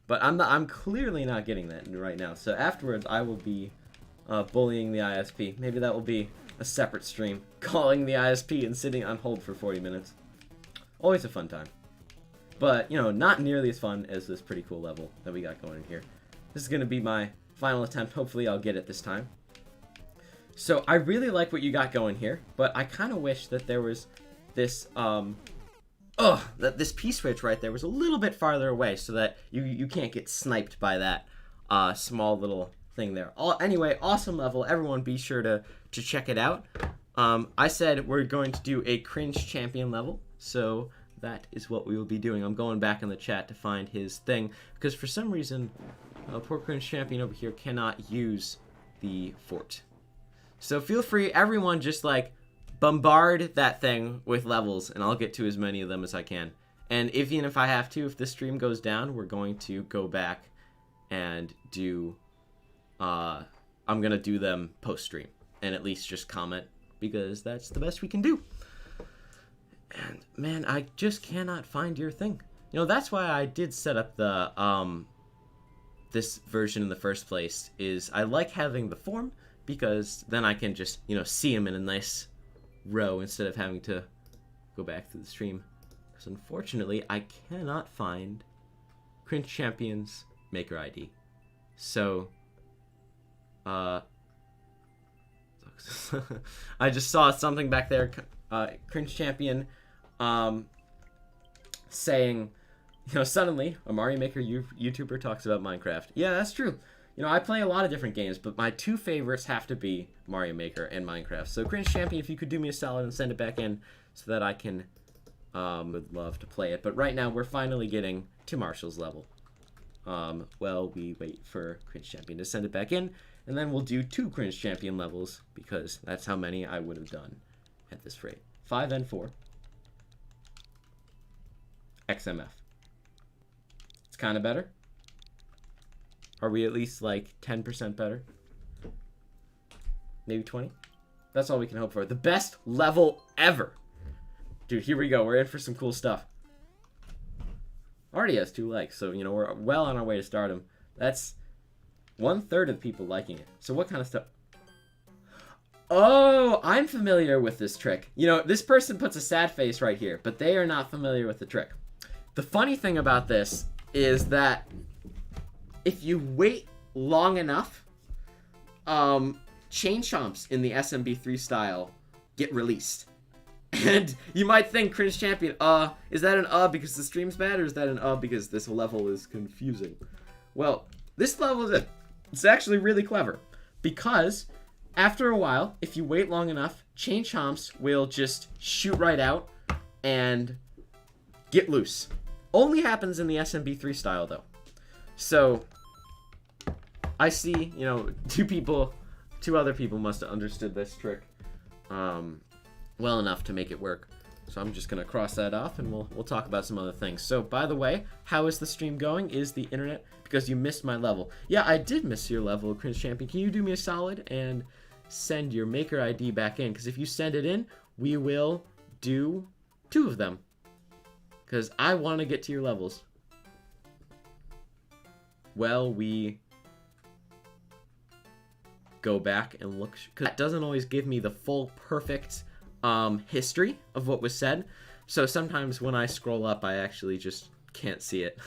But I'm clearly not getting that right now. So afterwards, I will be bullying the ISP. Maybe that will be a separate stream. Calling the ISP and sitting on hold for 40 minutes. Always a fun time. but, you know, not nearly as fun as this pretty cool level that we got going in here. This is going to be my final attempt. Hopefully I'll get it this time. So I really like what you got going here, but I kind of wish that there was this, that this P-switch right there was a little bit farther away so that you can't get sniped by that small little thing there. Anyway, awesome level. Everyone be sure to check it out. I said we're going to do a cringe champion level, so that is what we will be doing. I'm going back in the chat to find his thing, because for some reason, poor cringe champion over here cannot use the fort. So feel free, everyone, just like bombard that thing with levels, and I'll get to as many of them as I can. And even if I have to, if the stream goes down, we're going to go back and do, I'm going to do them post-stream, and at least just comment, because that's the best we can do. And, man, I just cannot find your thing. You know, that's why I did set up the, this version in the first place, is I like having the form, because then I can just, you know, see them in a nice row instead of having to go back through the stream. Because unfortunately, I cannot find Cringe Champion's Maker ID. So, I just saw something back there, Cringe Champion, saying, you know, suddenly a Mario Maker YouTuber talks about Minecraft. Yeah, that's true. You know, I play a lot of different games, but my two favorites have to be Mario Maker and Minecraft. So, Cringe Champion, if you could do me a solid and send it back in so that I can, would love to play it. But right now, we're finally getting to Marshall's level. Well, we wait for Cringe Champion to send it back in, and then we'll do 2 Cringe Champion levels, because that's how many I would have done at this rate. 5 and 4. XMF. It's kind of better. Are we at least like 10% better? Maybe 20? That's all we can hope for. The best level ever. Dude, here we go. We're in for some cool stuff. Already has 2 likes, so, you know, we're well on our way to stardom. That's 1/3 of the people liking it. So what kind of stuff? Oh, I'm familiar with this trick. You know, this person puts a sad face right here, but they are not familiar with the trick. The funny thing about this is that if you wait long enough, chain chomps in the SMB3 style get released. And you might think, Cringe Champion, is that an because the stream's bad, or is that an because this level is confusing? Well, this level is it's actually really clever, because after a while, if you wait long enough, chain chomps will just shoot right out and get loose. Only happens in the SMB3 style, though. So I see, you know, 2 other people must have understood this trick well enough to make it work. So I'm just gonna cross that off, and we'll talk about some other things. So, by the way, how is the stream going? Is the internet, because you missed my level? Yeah, I did miss your level, Cringe Champion. Can you do me a solid and send your Maker ID back in? Because if you send it in, we will do 2 of them, because I want to get to your levels. Well, we go back and look, because that doesn't always give me the full perfect history of what was said. So sometimes when I scroll up, I actually just can't see it.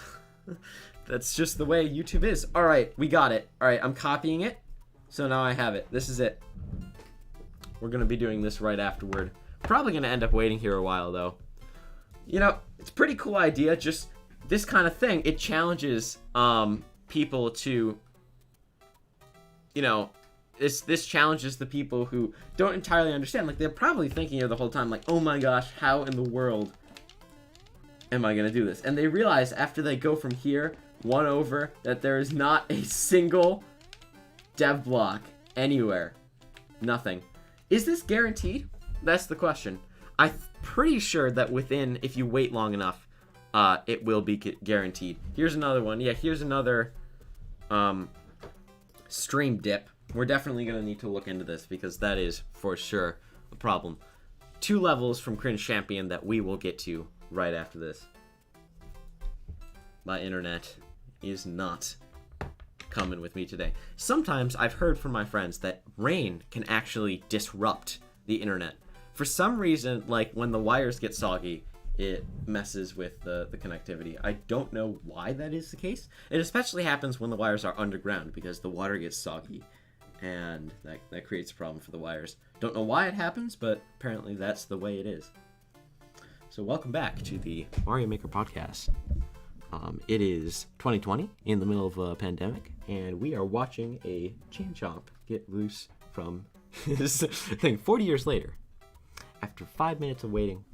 That's just the way YouTube is. All right, we got it. All right, I'm copying it. So now I have it. This is it. We're going to be doing this right afterward. Probably going to end up waiting here a while, though. You know, it's a pretty cool idea. Just this kind of thing. It challenges people to, you know, this challenges the people who don't entirely understand. Like, they're probably thinking here the whole time, like, oh my gosh, how in the world am I going to do this? And they realize after they go from here, 1 over, that there is not a single dev block anywhere. Nothing. Is this guaranteed? That's the question. I'm pretty sure that within, if you wait long enough, it will be guaranteed. Here's another one. Yeah, here's another stream dip. We're definitely going to need to look into this, because that is for sure a problem. 2 levels from Cringe Champion that we will get to right after this. My internet is not coming with me today. Sometimes I've heard from my friends that rain can actually disrupt the internet. For some reason, like when the wires get soggy, it messes with the connectivity. I don't know why that is the case. It especially happens when the wires are underground because the water gets soggy, and that creates a problem for the wires. Don't know why it happens, but apparently that's the way it is. So welcome back to the Mario Maker podcast. It is 2020, in the middle of a pandemic, and we are watching a chain chomp get loose from his thing 40 years later. After 5 minutes of waiting,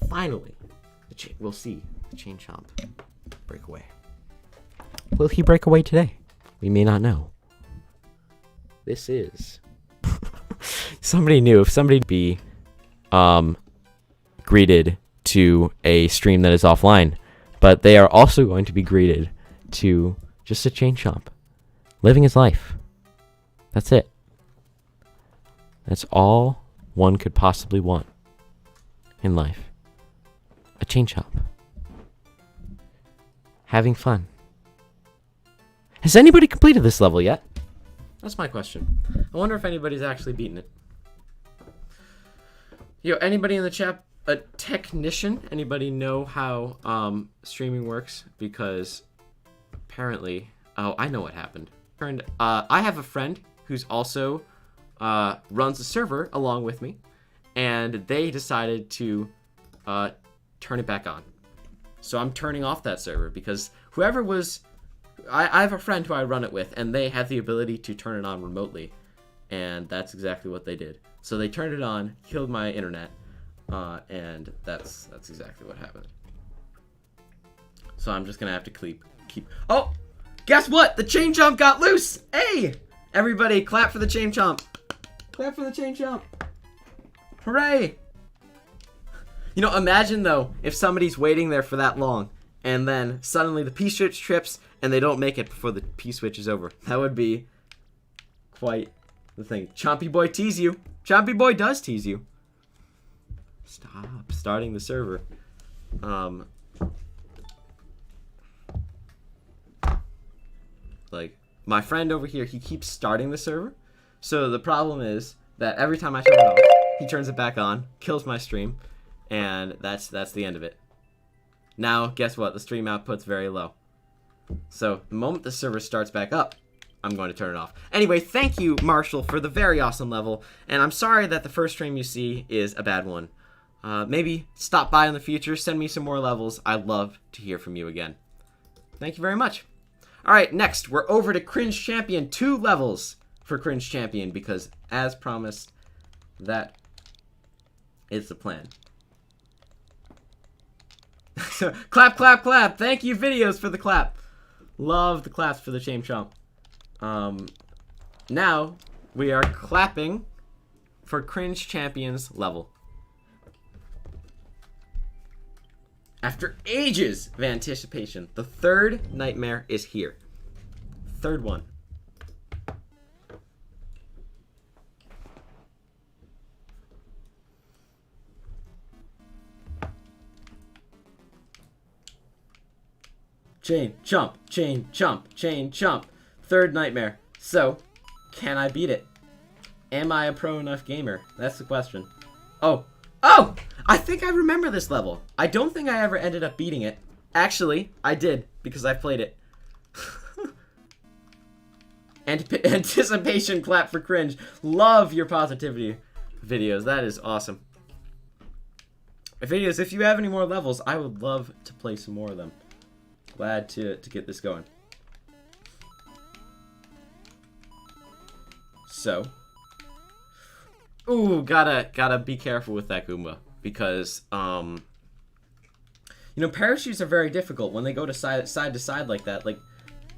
finally, we'll see the chain chomp break away. Will he break away today? We may not know. This is... somebody knew if somebody'd be greeted to a stream that is offline, but they are also going to be greeted to just a chain chomp living his life. That's it. That's all one could possibly want in life. A chain chomp. Having fun. Has anybody completed this level yet? That's my question. I wonder if anybody's actually beaten it. Yo, anybody in the chat a technician? Anybody know how streaming works? Because apparently... Oh, I know what happened. I have a friend who's also runs a server along with me, and they decided to turn it back on. So I'm turning off that server because whoever was... I have a friend who I run it with, and they have the ability to turn it on remotely, and that's exactly what they did. So they turned it on, killed my internet, and that's exactly what happened. So I'm just gonna have to keep... Oh! Guess what? The chain chomp got loose! Hey! Everybody, clap for the chain chomp. Clap for the chain chomp. Hooray! You know, imagine, though, if somebody's waiting there for that long, and then suddenly the P-switch trips, and they don't make it before the P-switch is over. That would be quite the thing. Chompy Boy tease you. Chompy Boy does tease you. Stop starting the server. Like, my friend over here, he keeps starting the server. So the problem is that every time I turn it off, he turns it back on, kills my stream, and that's the end of it. Now, guess what? The stream output's very low. So the moment the server starts back up, I'm going to turn it off. Anyway, thank you, Marshall, for the very awesome level. And I'm sorry that the first stream you see is a bad one. Maybe stop by in the future, send me some more levels. I'd love to hear from you again. Thank you very much. All right, next, we're over to Cringe Champion. 2 levels for Cringe Champion because, as promised, that is the plan. So, clap, clap, clap. Thank you, videos, for the clap. Love the claps for the chain chomp. Now, we are clapping for Cringe Champion's level. After ages of anticipation, the third nightmare is here. Third one. Chain, chomp, chain, chomp, chain, chomp. Third nightmare. So, can I beat it? Am I a pro enough gamer? That's the question. Oh! I think I remember this level. I don't think I ever ended up beating it. Actually, I did, because I played it. Anticipation clap for Cringe. Love your positivity videos. That is awesome. Videos, if you have any more levels, I would love to play some more of them. Glad to get this going. So. Ooh, gotta be careful with that Goomba. Because, you know, parachutes are very difficult when they go to side to side like that. Like,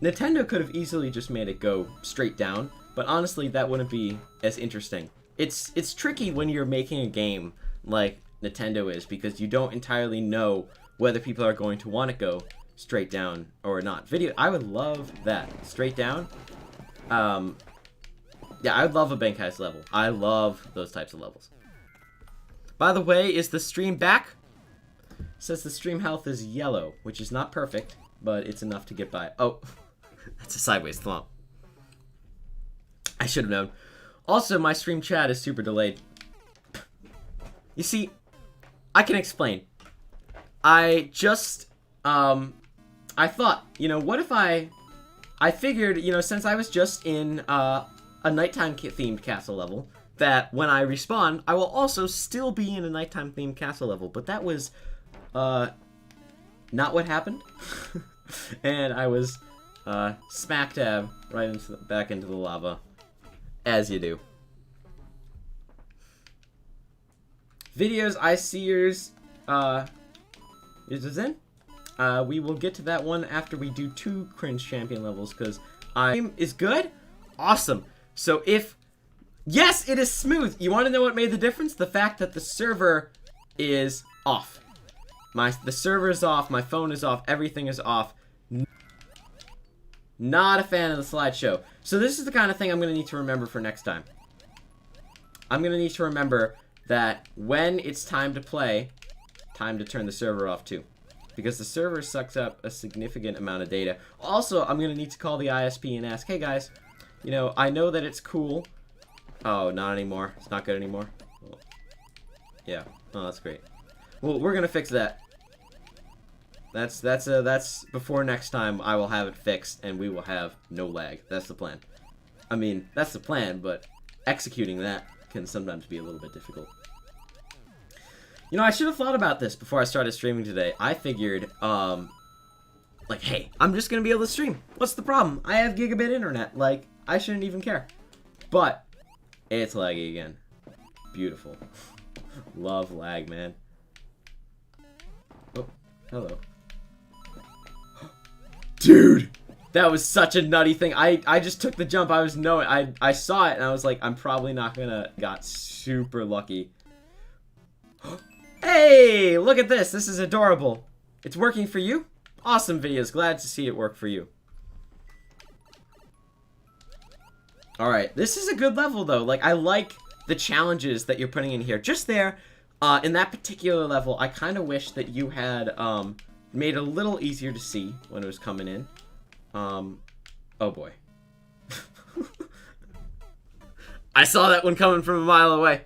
Nintendo could have easily just made it go straight down, but honestly, that wouldn't be as interesting. It's tricky when you're making a game like Nintendo is, because you don't entirely know whether people are going to want to go straight down or not. I would love that. Straight down. Yeah, I would love a Benkai's level. I love those types of levels. By the way, is the stream back? It says the stream health is yellow, which is not perfect, but it's enough to get by. Oh, that's a sideways thump. I should have known. Also, my stream chat is super delayed. You see, I can explain. I just, I thought, you know, what if I figured, you know, since I was just in a nighttime themed castle level, that when I respawn, I will also still be in a nighttime themed castle level. But that was, not what happened. And I was, smack dab right back into the lava, as you do. Videos I see yours, is in. We will get to that one after we do 2 cringe champion levels, because is good? Awesome. So if... Yes, it is smooth! You want to know what made the difference? The fact that the server is off. The server is off, my phone is off, everything is off. Not a fan of the slideshow. So this is the kind of thing I'm going to need to remember for next time. I'm going to need to remember that when it's time to play, time to turn the server off too. Because the server sucks up a significant amount of data. Also, I'm going to need to call the ISP and ask, hey guys, you know, I know that it's cool. Oh, not anymore. It's not good anymore. Well, yeah. Oh, that's great. Well, we're going to fix that. That's before next time I will have it fixed and we will have no lag. That's the plan. I mean, that's the plan, but executing that can sometimes be a little bit difficult. You know, I should have thought about this before I started streaming today. I figured, like, hey, I'm just going to be able to stream. What's the problem? I have gigabit internet. Like, I shouldn't even care. But, it's laggy again. Beautiful. Love lag, man. Oh, hello. Dude! That was such a nutty thing. I just took the jump. I saw it, and I was like, I'm probably not gonna... Got super lucky. Hey, look at this. This is adorable. It's working for you? Awesome videos. Glad to see it work for you. Alright, this is a good level, though. Like, I like the challenges that you're putting in here. Just there, in that particular level, I kind of wish that you had made it a little easier to see when it was coming in. Oh, boy. I saw that one coming from a mile away.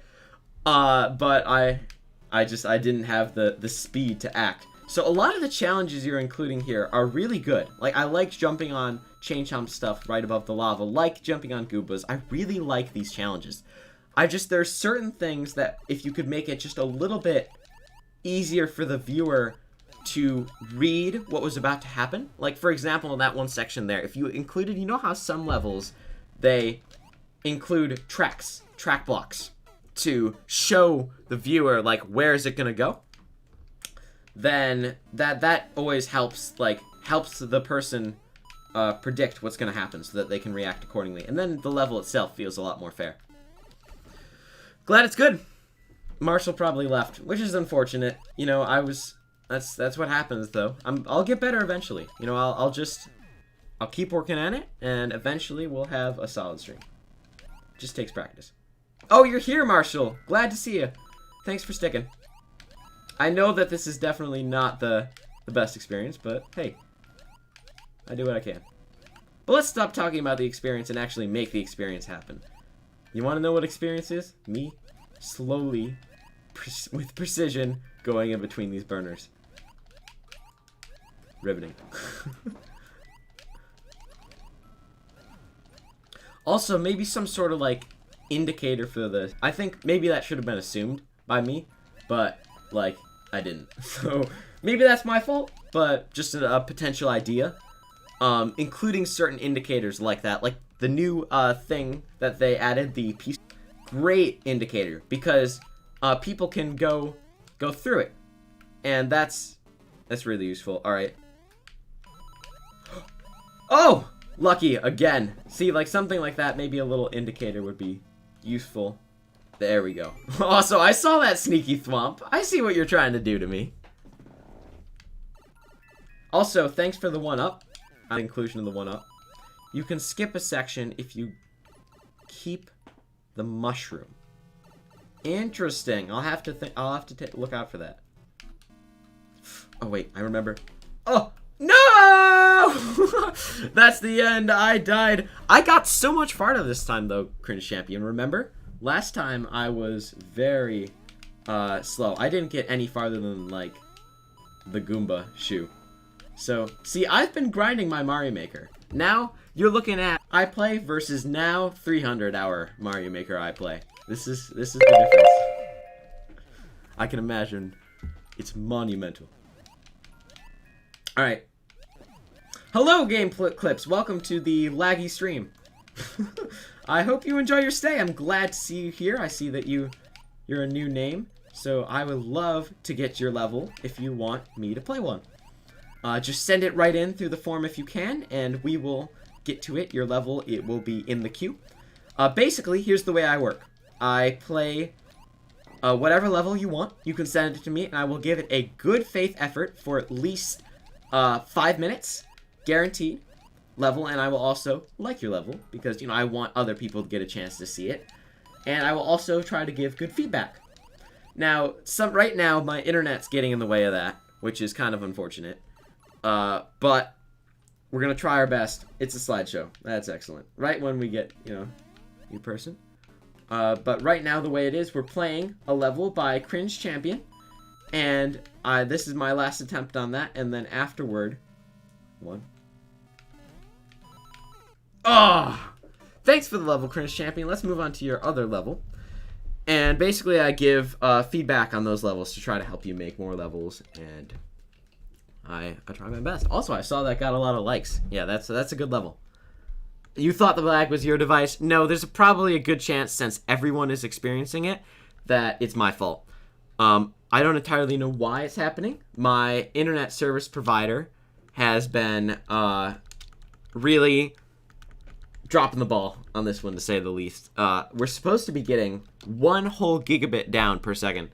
But I didn't have the speed to act. So a lot of the challenges you're including here are really good. Like, I like jumping on chain chomp stuff right above the lava, like jumping on Goombas. I really like these challenges. There's certain things that if you could make it just a little bit easier for the viewer to read what was about to happen. Like, for example, in that one section there, if you included, you know how some levels, they include track blocks to show the viewer, like, where is it gonna go? Then that always helps, like, helps the person predict what's gonna happen so that they can react accordingly. And then the level itself feels a lot more fair. Glad it's good. Marshall probably left, which is unfortunate. You know, that's what happens, though. I'll get better eventually. You know, I'll keep working on it, and eventually we'll have a solid stream. Just takes practice. Oh, you're here, Marshall. Glad to see you. Thanks for sticking. I know that this is definitely not the best experience, but hey, I do what I can. But let's stop talking about the experience and actually make the experience happen. You want to know what experience is? Me, slowly, with precision, going in between these burners. Riveting. Also, maybe some sort of, like, indicator for the... I think maybe that should have been assumed by me, but, like, I didn't. So, maybe that's my fault, but just a potential idea. Including certain indicators like that, like the new thing that they added, the piece. Great indicator, because people can go through it, and that's really useful. All right. Oh, lucky again. See, like something like that, maybe a little indicator would be useful. There we go. Also, I saw that sneaky thwomp. I see what you're trying to do to me. Also, thanks for the 1-up. Inclusion of the 1-up. You can skip a section if you keep the mushroom. Interesting. I'll have to look out for that. Oh wait, I remember. Oh no! That's the end. I died. I got so much farther this time though, Cringe Champion. Remember? Last time I was very slow. I didn't get any farther than like the Goomba shoe. So, see, I've been grinding my Mario Maker. Now, you're looking at iPlay versus now 300-hour Mario Maker iPlay. This is the difference. I can imagine it's monumental. Alright. Hello, Game Clips. Welcome to the laggy stream. I hope you enjoy your stay. I'm glad to see you here. I see that you're a new name. So I would love to get your level if you want me to play one. Just send it right in through the form if you can, and we will get to it. Your level, it will be in the queue. Basically, here's the way I work. I play whatever level you want. You can send it to me, and I will give it a good faith effort for at least 5 minutes, guaranteed level, and I will also like your level because, you know, I want other people to get a chance to see it. And I will also try to give good feedback. Now, right now, my internet's getting in the way of that, which is kind of unfortunate. But we're going to try our best. It's a slideshow. That's excellent. Right when we get, you know, new person. But right now, the way it is, we're playing a level by Cringe Champion. And this is my last attempt on that. And then afterward... Oh! Thanks for the level, Cringe Champion. Let's move on to your other level. And basically, I give feedback on those levels to try to help you make more levels, and I try my best. Also, I saw that got a lot of likes. Yeah, that's a good level. You thought the lag was your device? No, there's probably a good chance, since everyone is experiencing it, that it's my fault. I don't entirely know why it's happening. My internet service provider has been really dropping the ball on this one, to say the least. We're supposed to be getting 1 whole gigabit down per second,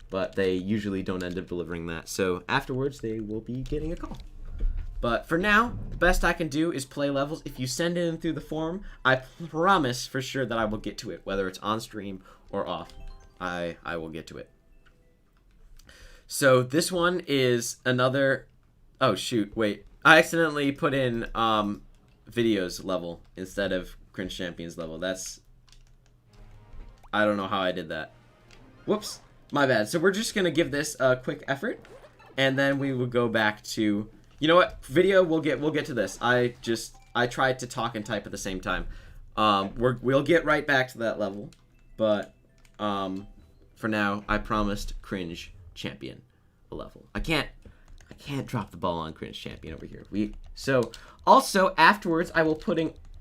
but they usually don't end up delivering that. So afterwards, they will be getting a call. But for now, the best I can do is play levels. If you send it in through the forum, I promise for sure that I will get to it, whether it's on stream or off. I will get to it. So this one is another... Oh, shoot, wait. I accidentally put in videos level instead of Cringe Champions level. That's... I don't know how I did that. Whoops. My bad. So we're just going to give this a quick effort, and then we will go back to... You know what? Video, we'll get to this. I tried to talk and type at the same time. We'll get right back to that level, but for now, I promised Cringe Champion a level. I can't drop the ball on Cringe Champion over here. So also afterwards, I will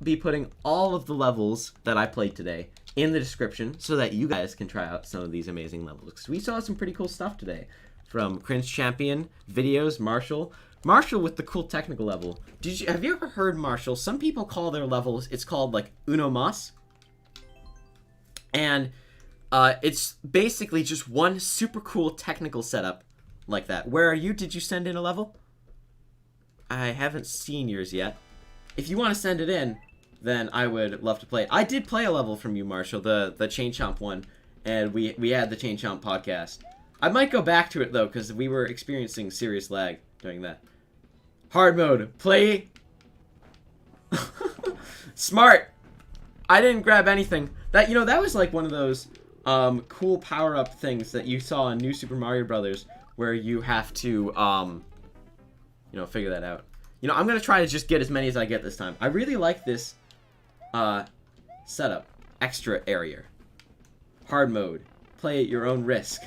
be putting all of the levels that I played today in the description so that you guys can try out some of these amazing levels. Because we saw some pretty cool stuff today from Cringe Champion, videos, Marshall with the cool technical level. Have you ever heard Marshall? Some people call their levels, it's called like Uno Mas. And it's basically just one super cool technical setup like that. Where are you? Did you send in a level? I haven't seen yours yet. If you want to send it in, then I would love to play it. I did play a level from you, Marshall, the Chain Chomp one, and we had the Chain Chomp podcast. I might go back to it though, because we were experiencing serious lag during that. Hard mode. Play. Smart. I didn't grab anything. That was like one of those cool power-up things that you saw in New Super Mario Brothers, where you have to figure that out. I'm gonna try to just get as many as I get this time. I really like this setup. Extra area. Hard mode. Play at your own risk.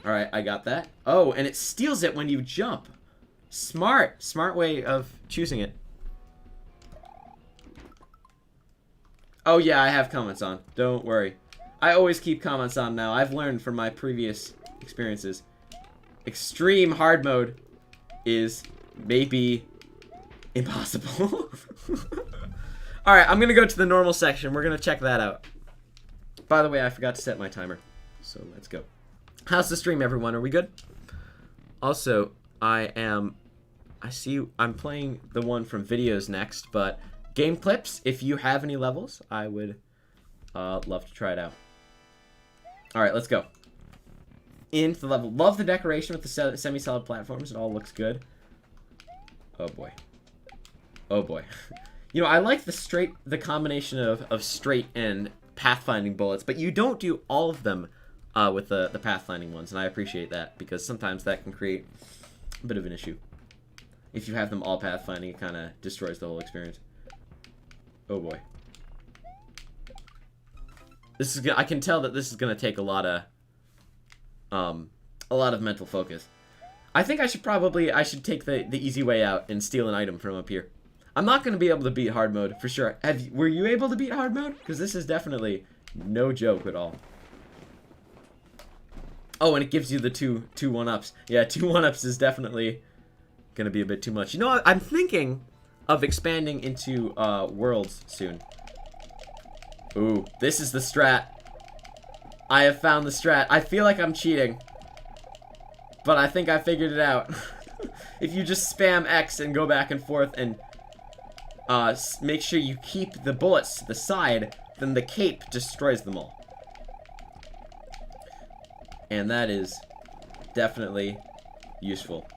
Alright, I got that. Oh, and it steals it when you jump. Smart. Smart way of choosing it. Oh yeah, I have comments on. Don't worry. I always keep comments on now. I've learned from my previous experiences. Extreme hard mode is maybe impossible. Alright, I'm gonna go to the normal section. We're gonna check that out. By the way, I forgot to set my timer. So let's go. How's the stream, everyone? Are we good? Also, I'm playing the one from videos next, but game clips, if you have any levels, I would love to try it out. Alright, let's go. Into the level. Love the decoration with the semi-solid platforms. It all looks good. Oh boy. Oh boy. I like the combination of straight and pathfinding bullets, but you don't do all of them with the pathfinding ones, and I appreciate that, because sometimes that can create a bit of an issue. If you have them all pathfinding, it kind of destroys the whole experience. Oh boy. This is I can tell that this is gonna take a lot of mental focus. I think I should take the easy way out and steal an item from up here. I'm not gonna be able to beat hard mode for sure. Were you able to beat hard mode? Because this is definitely no joke at all. Oh, and it gives you the two 1-ups. Yeah, 2 1-ups is definitely gonna be a bit too much. You know what? I'm thinking of expanding into worlds soon. Ooh, this is the strat. I have found the strat. I feel like I'm cheating, but I think I figured it out. If you just spam X and go back and forth and make sure you keep the bullets to the side, then the cape destroys them all. And that is definitely useful.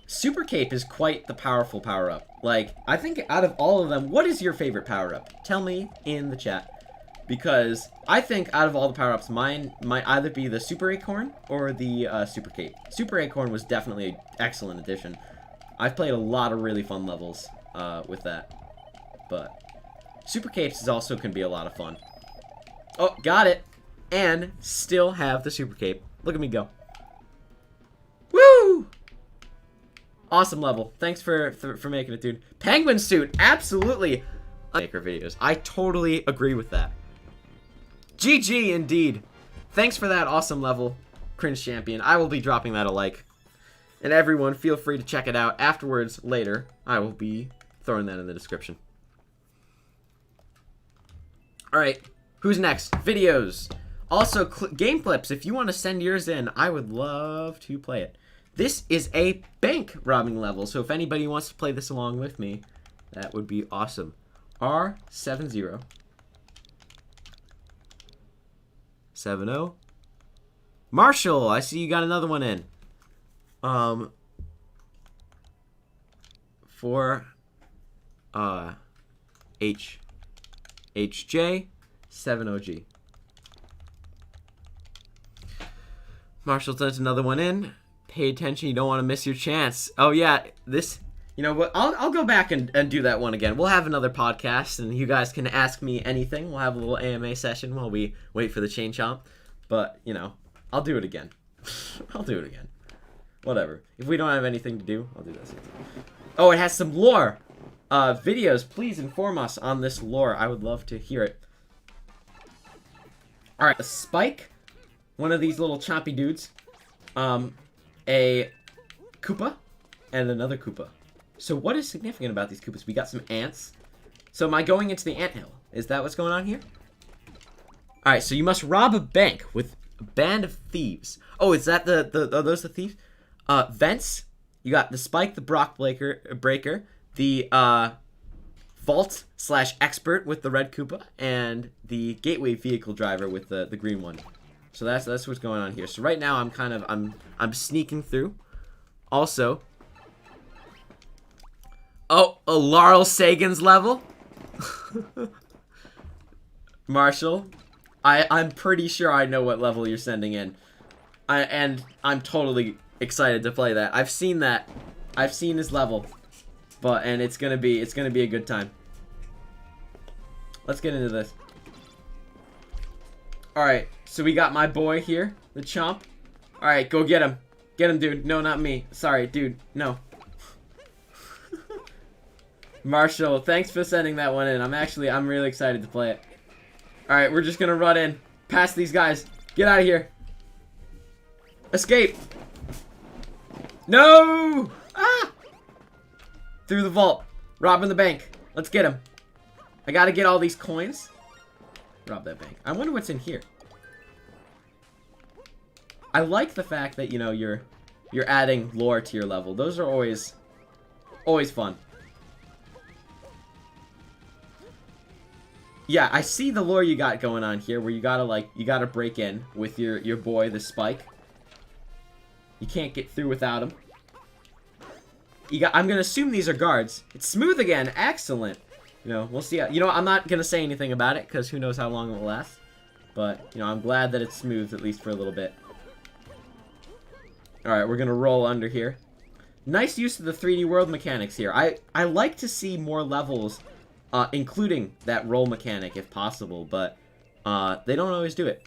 Super Cape is quite the powerful power-up. Like, I think out of all of them, what is your favorite power-up? Tell me in the chat. Because I think out of all the power-ups, mine might either be the Super Acorn or the Super Cape. Super Acorn was definitely an excellent addition. I've played a lot of really fun levels with that. But Super Capes is also can be a lot of fun. Oh, got it! And still have the Super Cape. Look at me go. Woo! Awesome level. Thanks for making it, dude. Penguin suit, absolutely. Maker videos. I totally agree with that. GG indeed. Thanks for that awesome level, Cringe Champion. I will be dropping that a like. And everyone, feel free to check it out afterwards later. I will be throwing that in the description. Alright, who's next? Videos. Also, game clips. If you want to send yours in, I would love to play it. This is a bank robbing level, so if anybody wants to play this along with me, that would be awesome. R70 70 Marshall, I see you got another one in. For HJ 70G. Marshall sent another one in. Pay attention, you don't want to miss your chance. Oh yeah, this, you know what, I'll go back and do that one again. We'll have another podcast, and you guys can ask me anything. We'll have a little AMA session while we wait for the chain chomp. But, you know, I'll do it again. I'll do it again. Whatever. If we don't have anything to do, I'll do this. Oh, it has some lore. Videos, please inform us on this lore. I would love to hear it. Alright, a spike. One of these little chompy dudes. A Koopa, and another Koopa. So what is significant about these Koopas? We got some ants. So am I going into the anthill? Is that what's going on here? Alright, so you must rob a bank with a band of thieves. Oh, is that are those the thieves? Vents. You got the Spike, the Brock Breaker, the Vault / Expert with the red Koopa, and the Gateway Vehicle Driver with the green one. So that's what's going on here. So right now I'm sneaking through. Also, oh, a Laurel Sagan's level. Marshall, I'm pretty sure I know what level you're sending in. And I'm totally excited to play that. I've seen that. I've seen his level. And it's gonna be a good time. Let's get into this. Alright, so we got my boy here, the chomp. Alright, go get him. Get him, dude. No, not me. Sorry, dude. No. Marshall, thanks for sending that one in. I'm really excited to play it. Alright, we're just gonna run in. Past these guys. Get out of here. Escape. No! Ah! Through the vault. Robbing the bank. Let's get him. I gotta get all these coins. Rob that bank. I wonder what's in here. I like the fact that, you know, you're adding lore to your level. Those are always fun. Yeah, I see the lore you got going on here, where you gotta break in with your boy, the Spike. You can't get through without him. I'm gonna assume these are guards. It's smooth again. Excellent. You know, we'll see. You know, I'm not gonna say anything about it because who knows how long it will last. But, you know, I'm glad that it's smooth, at least for a little bit. Alright, we're gonna roll under here. Nice use of the 3D world mechanics here. I like to see more levels, including that roll mechanic if possible, but they don't always do it.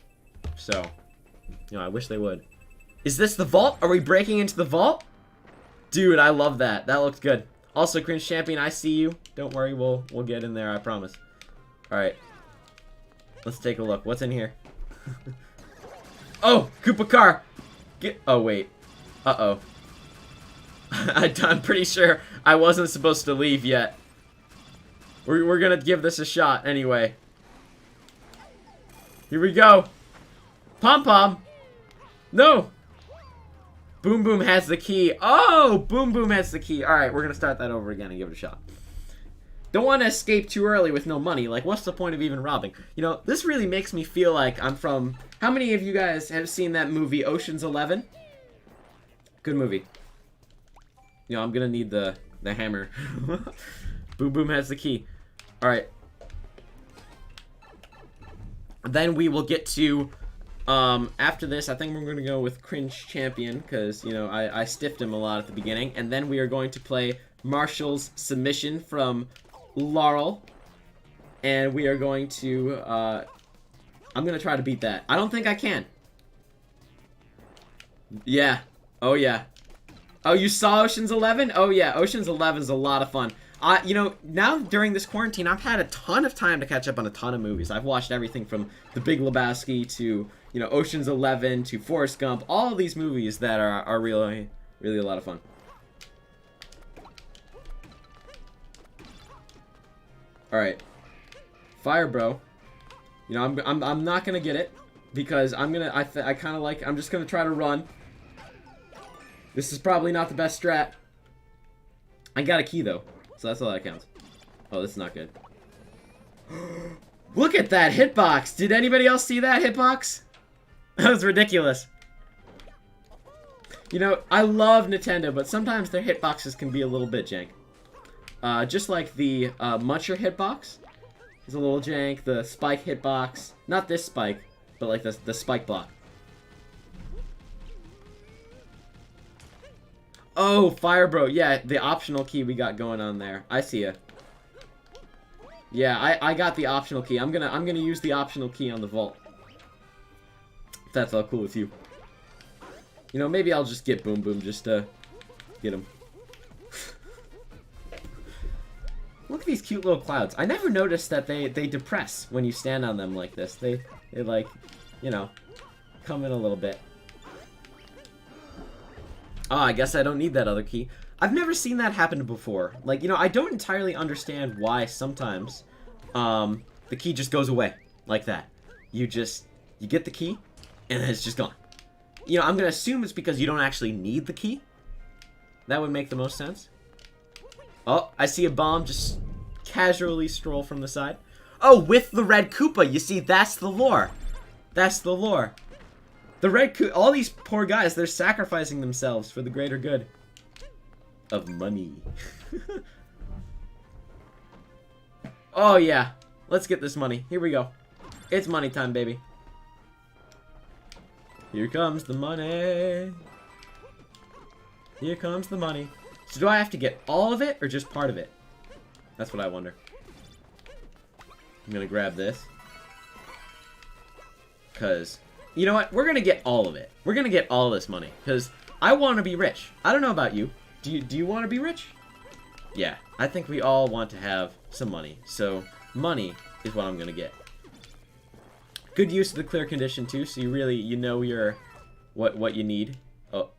So, you know, I wish they would. Is this the vault? Are we breaking into the vault? Dude, I love that. That looks good. Also, Cringe Champion, I see you. Don't worry, we'll get in there, I promise. Alright. Let's take a look. What's in here? Oh, Koopa car! Oh, wait. Uh-oh. I'm pretty sure I wasn't supposed to leave yet. We're gonna give this a shot anyway. Here we go. Pom-Pom! No! Boom Boom has the key. Oh! Boom Boom has the key. Alright, we're gonna start that over again and give it a shot. Don't want to escape too early with no money. Like, what's the point of even robbing? You know, this really makes me feel like I'm from... How many of you guys have seen that movie, Ocean's 11? Good movie. You know, I'm gonna need the hammer. Boom Boom has the key. Alright. Then we will get to... after this, I think we're going to go with Cringe Champion, because, you know, I stiffed him a lot at the beginning. And then we are going to play Marshall's Submission from Laurel. And we are going to, I'm going to try to beat that. I don't think I can. Yeah. Oh, yeah. Oh, you saw Ocean's 11? Oh, yeah. Ocean's 11 is a lot of fun. You know, now during this quarantine, I've had a ton of time to catch up on a ton of movies. I've watched everything from The Big Lebowski to, you know, Ocean's 11 to Forrest Gump. All of these movies that are really, really a lot of fun. All right, Fire Bro. You know, I'm not gonna get it because I kind of like. I'm just gonna try to run. This is probably not the best strat. I got a key though. So that's all that counts. Oh, this is not good. Look at that hitbox! Did anybody else see that hitbox? That was ridiculous. You know, I love Nintendo, but sometimes their hitboxes can be a little bit jank. Just like the Muncher hitbox is a little jank. The Spike hitbox, not this Spike, but like the Spike block. Oh, Fire Bro. Yeah, the optional key we got going on there. I see ya. Yeah, I got the optional key. I'm gonna use the optional key on the vault. If that's all cool with you. You know, maybe I'll just get Boom Boom just to get him. Look at these cute little clouds. I never noticed that they depress when you stand on them like this. They like, you know, come in a little bit. Oh, I guess I don't need that other key. I've never seen that happen before. Like, you know, I don't entirely understand why sometimes the key just goes away like that. You get the key, and then it's just gone. You know, I'm gonna assume it's because you don't actually need the key. That would make the most sense. Oh, I see a bomb just casually stroll from the side. Oh, with the red Koopa. You see, that's the lore. That's the lore. The red Koopa, all these poor guys, they're sacrificing themselves for the greater good of money. Oh, yeah. Let's get this money. Here we go. It's money time, baby. Here comes the money. Here comes the money. So do I have to get all of it or just part of it? That's what I wonder. I'm gonna grab this. Because, you know what? We're gonna get all of it. We're gonna get all this money. Because I want to be rich. I don't know about you. Do you want to be rich? Yeah. I think we all want to have some money. So, money is what I'm gonna get. Good use of the clear condition, too. So you know your... what you need. Oh.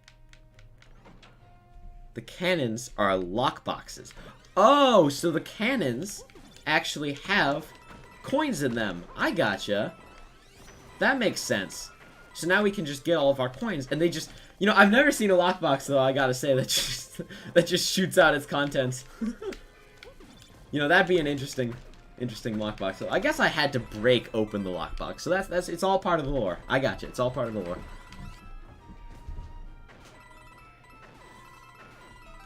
The cannons are lockboxes. Oh, so the cannons actually have coins in them. I gotcha. That makes sense. So now we can just get all of our coins, and they just... You know, I've never seen a lockbox, though, I gotta say, that just shoots out its contents. You know, that'd be an interesting lockbox. So I guess I had to break open the lockbox. So that's it's all part of the lore. I gotcha. It's all part of the lore.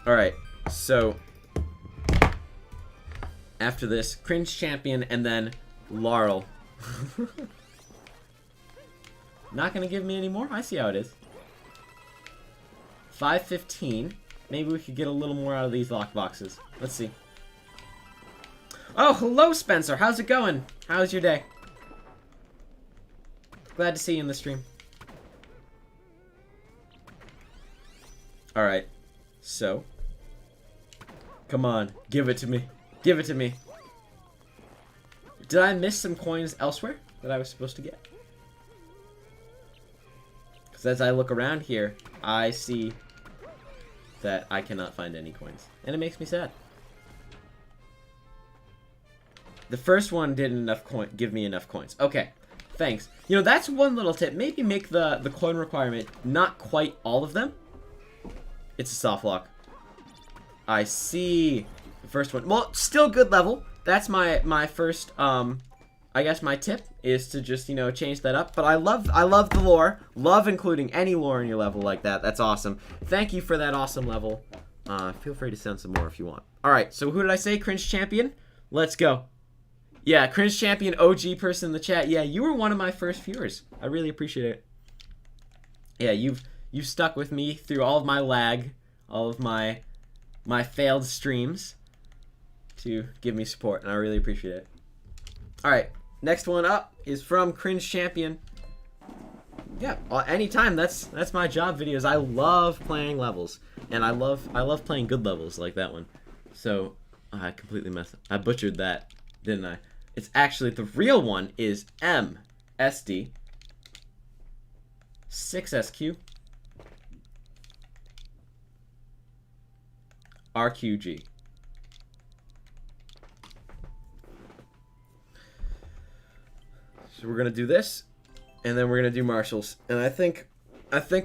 Alright, so after this, Cringe Champion and then Laurel. Not gonna give me any more? I see how it is. 515. Maybe we could get a little more out of these lockboxes. Let's see. Oh, hello, Spencer. How's it going? How's your day? Glad to see you in the stream. Alright. So. Come on. Give it to me. Give it to me. Did I miss some coins elsewhere that I was supposed to get? Because as I look around here, I see that I cannot find any coins. And it makes me sad. The first one didn't give me enough coins. Okay, thanks. You know, that's one little tip. Maybe make the coin requirement not quite all of them. It's a soft lock. I see. The first one. Well, still good level. That's my first, I guess my tip is to just, you know, change that up. But I love the lore. Love including any lore in your level like that. That's awesome. Thank you for that awesome level. Feel free to send some more if you want. All right, so who did I say? Cringe Champion? Let's go. Yeah, Cringe Champion, OG person in the chat. Yeah, you were one of my first viewers. I really appreciate it. Yeah, you've stuck with me through all of my lag, all of my failed streams to give me support, and I really appreciate it. All right, next one up is from Cringe Champion. Yeah, anytime. That's my job videos. I love playing levels, and I love playing good levels like that one. So I completely messed up. I butchered that, didn't I? It's actually, the real one is MSD 6SQ RQG. So we're gonna do this, and then we're gonna do marshals. And I think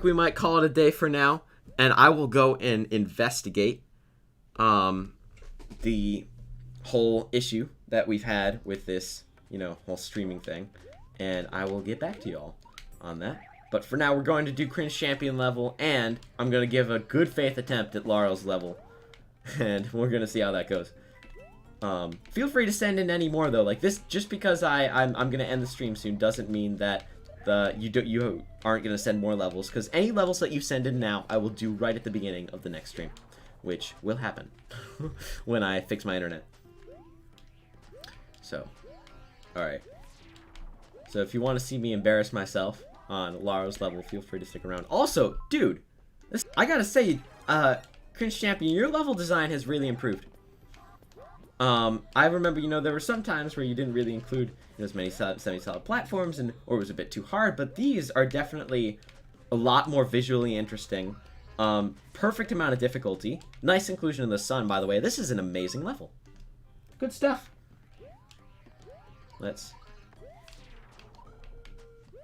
we might call it a day for now. And I will go and investigate the whole issue that we've had with this, you know, whole streaming thing, and I will get back to y'all on that. But for now, we're going to do Cringe Champion level, and I'm gonna give a good faith attempt at Laurel's level, and we're gonna see how that goes. Feel free to send in any more though. Like this, just because I'm gonna end the stream soon doesn't mean that you aren't gonna send more levels. Because any levels that you send in now, I will do right at the beginning of the next stream, which will happen when I fix my internet. So, alright. So if you want to see me embarrass myself on Laura's level, feel free to stick around. Also, dude, I gotta say, Cringe Champion, your level design has really improved. I remember, you know, there were some times where you didn't really include, you know, as many semi-solid platforms, or it was a bit too hard, but these are definitely a lot more visually interesting. Perfect amount of difficulty. Nice inclusion of the sun, by the way. This is an amazing level. Good stuff.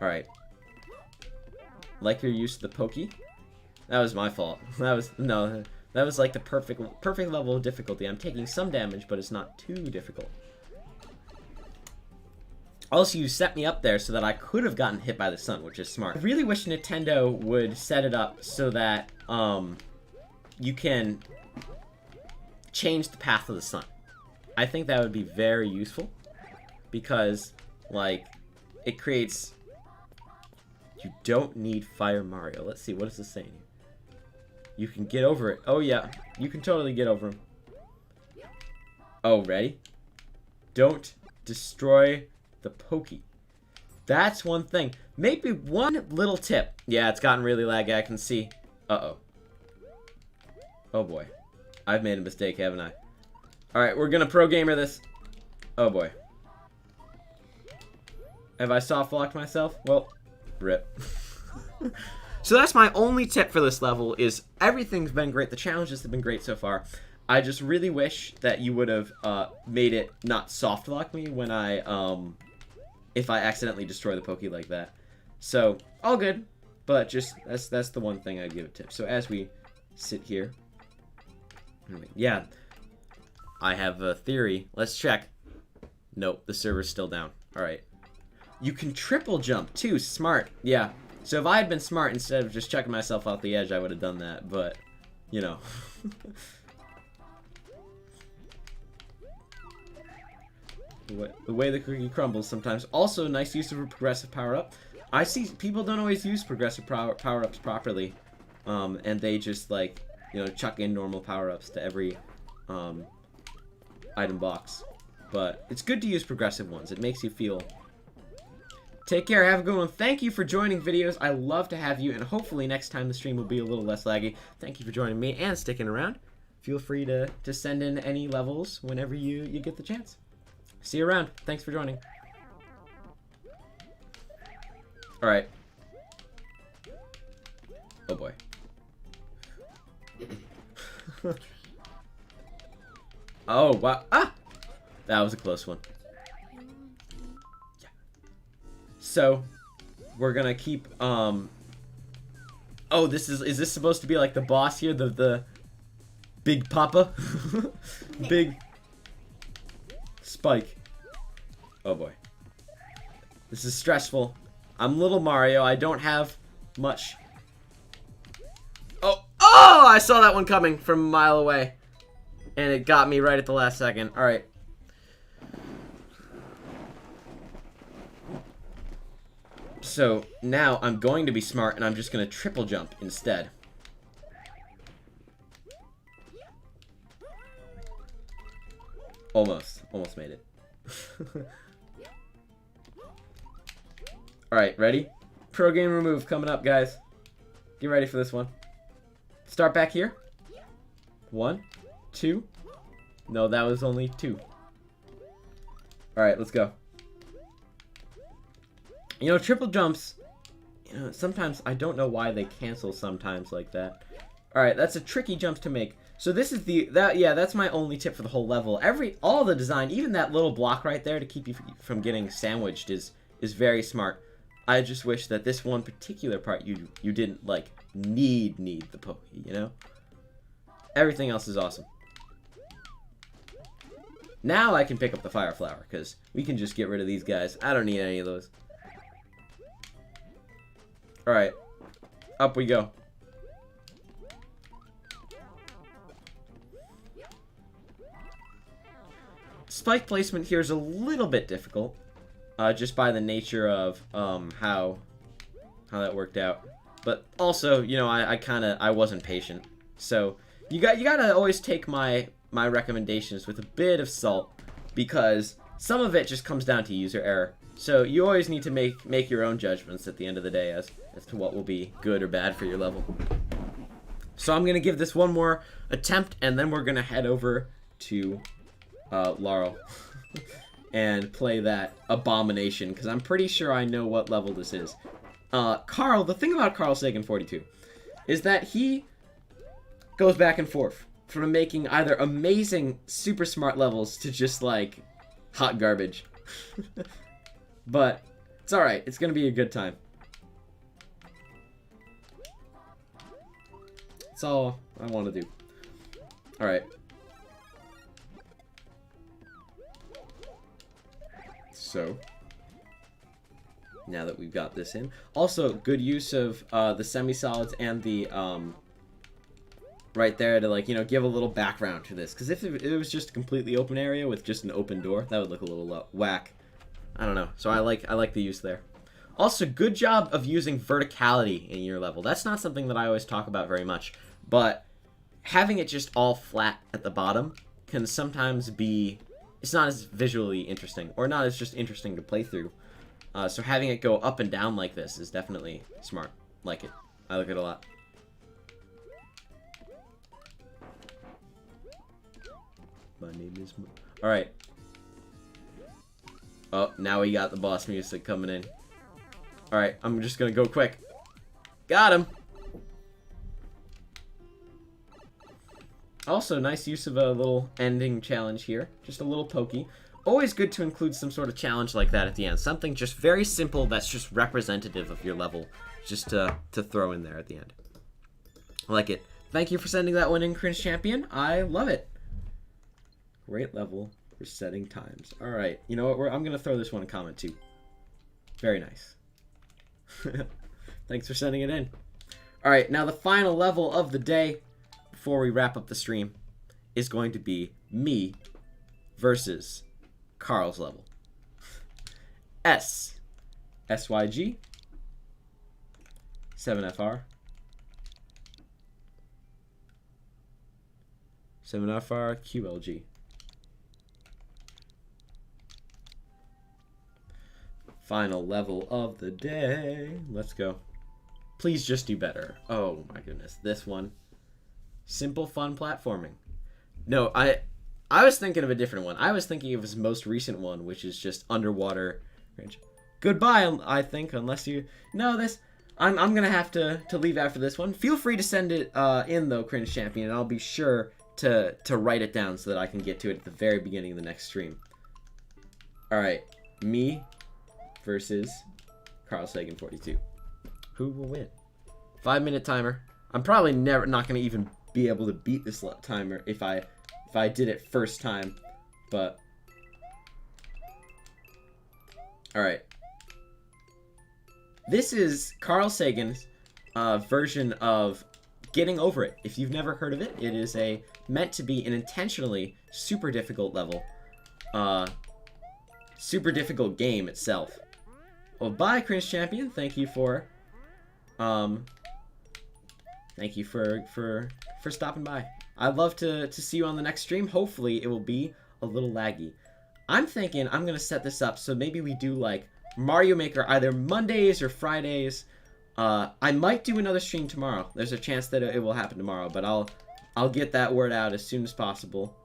Alright. Like your use of the pokey. That was my fault. That was like the perfect level of difficulty. I'm taking some damage, but it's not too difficult. Also, you set me up there so that I could have gotten hit by the sun, which is smart. I really wish Nintendo would set it up so that you can change the path of the sun. I think that would be very useful. Because, like, it creates... You don't need Fire Mario. Let's see, what is this saying? You can get over it. Oh, yeah. You can totally get over him. Oh, ready? Don't destroy the pokey. That's one thing. Maybe one little tip. Yeah, it's gotten really laggy, I can see. Uh-oh. Oh, boy. I've made a mistake, haven't I? Alright, we're gonna pro gamer this. Oh, boy. Have I soft locked myself? Well, rip. So that's my only tip for this level, is everything's been great. The challenges have been great so far. I just really wish that you would have made it not soft lock me when if I accidentally destroy the pokey like that. So, all good, but just, that's the one thing I'd give a tip. So as we sit here, yeah, I have a theory. Let's check. Nope, the server's still down. All right. You can triple jump, too. Smart. Yeah. So if I had been smart, instead of just checking myself off the edge, I would have done that. But, you know. The way the cookie crumbles sometimes. Also, nice use of a progressive power-up. I see people don't always use progressive power-ups properly, and they just, like, you know, chuck in normal power-ups to every item box. But it's good to use progressive ones. It makes you feel... Take care. Have a good one. Thank you for joining videos. I love to have you, and hopefully next time the stream will be a little less laggy. Thank you for joining me and sticking around. Feel free to send in any levels whenever you get the chance. See you around. Thanks for joining. Alright. Oh boy. Oh, wow. Ah! That was a close one. Yeah. So, we're gonna keep, Oh, is this supposed to be like the boss here? The Big Papa? Big Spike. Oh boy. This is stressful. I'm little Mario. I don't have much. Oh! Oh! I saw that one coming from a mile away. And it got me right at the last second. Alright. So, now I'm going to be smart and I'm just going to triple jump instead. Almost. Almost made it. Alright, ready? Pro gamer move coming up, guys. Get ready for this one. Start back here. 1, 2. No, that was only 2. Alright, let's go. You know, triple jumps, you know, sometimes I don't know why they cancel sometimes like that. Alright, that's a tricky jump to make. So this is that's my only tip for the whole level. All the design, even that little block right there to keep you from getting sandwiched is very smart. I just wish that this one particular part you didn't, like, need the pokey, you know? Everything else is awesome. Now I can pick up the fire flower, because we can just get rid of these guys. I don't need any of those. Alright. Up we go. Spike placement here is a little bit difficult. Just by the nature of how that worked out. But also, you know, I wasn't patient. So you gotta always take my recommendations with a bit of salt, because some of it just comes down to user error. So you always need to make your own judgments at the end of the day as to what will be good or bad for your level. So I'm gonna give this one more attempt, and then we're gonna head over to Laurel. And play that abomination, because I'm pretty sure I know what level this is. Carl, the thing about Carl Sagan 42 is that he goes back and forth from making either amazing, super smart levels to just, like, hot garbage. But it's alright. It's gonna be a good time. That's all I want to do. Alright. So, now that we've got this in. Also, good use of the semi-solids and the, right there to, like, you know, give a little background to this. Because if it was just a completely open area with just an open door, that would look a little whack. I don't know. So I like the use there. Also, good job of using verticality in your level. That's not something that I always talk about very much. But having it just all flat at the bottom can sometimes be... It's not as visually interesting, or not as just interesting to play through. So having it go up and down like this is definitely smart. Like it. I like it a lot. My name is... Alright. Oh, now we got the boss music coming in. Alright, I'm just gonna go quick. Got him! Also, nice use of a little ending challenge here. Just a little pokey. Always good to include some sort of challenge like that at the end. Something just very simple that's just representative of your level. Just to throw in there at the end. I like it. Thank you for sending that one in, Cringe Champion. I love it. Great level for setting times. Alright, you know what? I'm going to throw this one in comment too. Very nice. Thanks for sending it in. Alright, now the final level of the day, before we wrap up the stream, is going to be me versus Carl's level. SYG 7FR. 7FR, QLG. Final level of the day. Let's go. Please just do better. Oh my goodness. This one. Simple, fun platforming. No, I was thinking of a different one. I was thinking of his most recent one, which is just underwater. Goodbye, I think, unless you... No, this... I'm going to have to leave after this one. Feel free to send it in, though, Cringe Champion, and I'll be sure to write it down so that I can get to it at the very beginning of the next stream. Alright. Me versus Carl Sagan 42. Who will win? 5-minute timer. I'm probably not going to even be able to beat this timer if I did it first time, but all right. This is Carl Sagan's version of Getting Over It. If you've never heard of it, it is meant to be an intentionally super difficult level, super difficult game itself. Well, bye, Cringe Champion. Thank you for stopping by. I'd love to see you on the next stream. Hopefully, it will be a little laggy. I'm thinking I'm going to set this up so maybe we do, like, Mario Maker either Mondays or Fridays. I might do another stream tomorrow. There's a chance that it will happen tomorrow, but I'll get that word out as soon as possible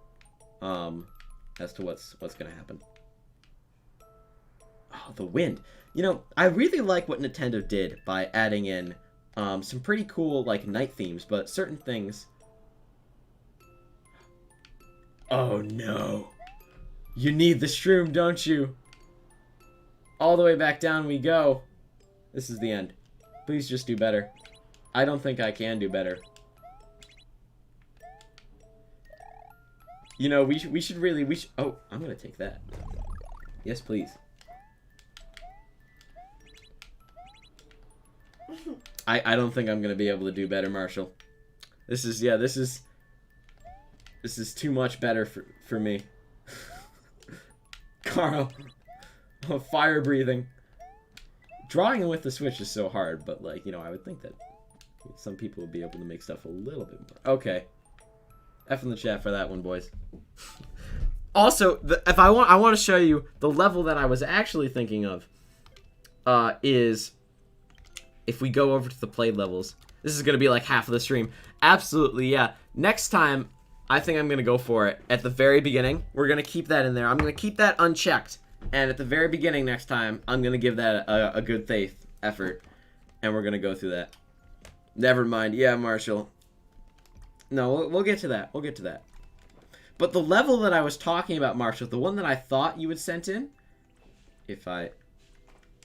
as to what's going to happen. Oh, the wind. You know, I really like what Nintendo did by adding in some pretty cool, like, night themes, but certain things... Oh, no. You need the shroom, don't you? All the way back down we go. This is the end. Please just do better. I don't think I can do better. You know, we should really... Oh, I'm gonna take that. Yes, please. I don't think I'm gonna be able to do better, Marshall. This is too much better for me. Carl. Oh, fire breathing. Drawing with the Switch is so hard, but, like, you know, I would think that some people would be able to make stuff a little bit more. Okay. F in the chat for that one, boys. Also, I want to show you the level that I was actually thinking of. Is if we go over to the played levels. This is gonna be like half of the stream. Absolutely, yeah. Next time, I think I'm gonna go for it at the very beginning. We're gonna keep that in there. I'm gonna keep that unchecked, and at the very beginning next time, I'm gonna give that a good faith effort, and we're gonna go through that. Never mind. Yeah, Marshall. No, we'll get to that. We'll get to that. But the level that I was talking about, Marshall, the one that I thought you had sent in, if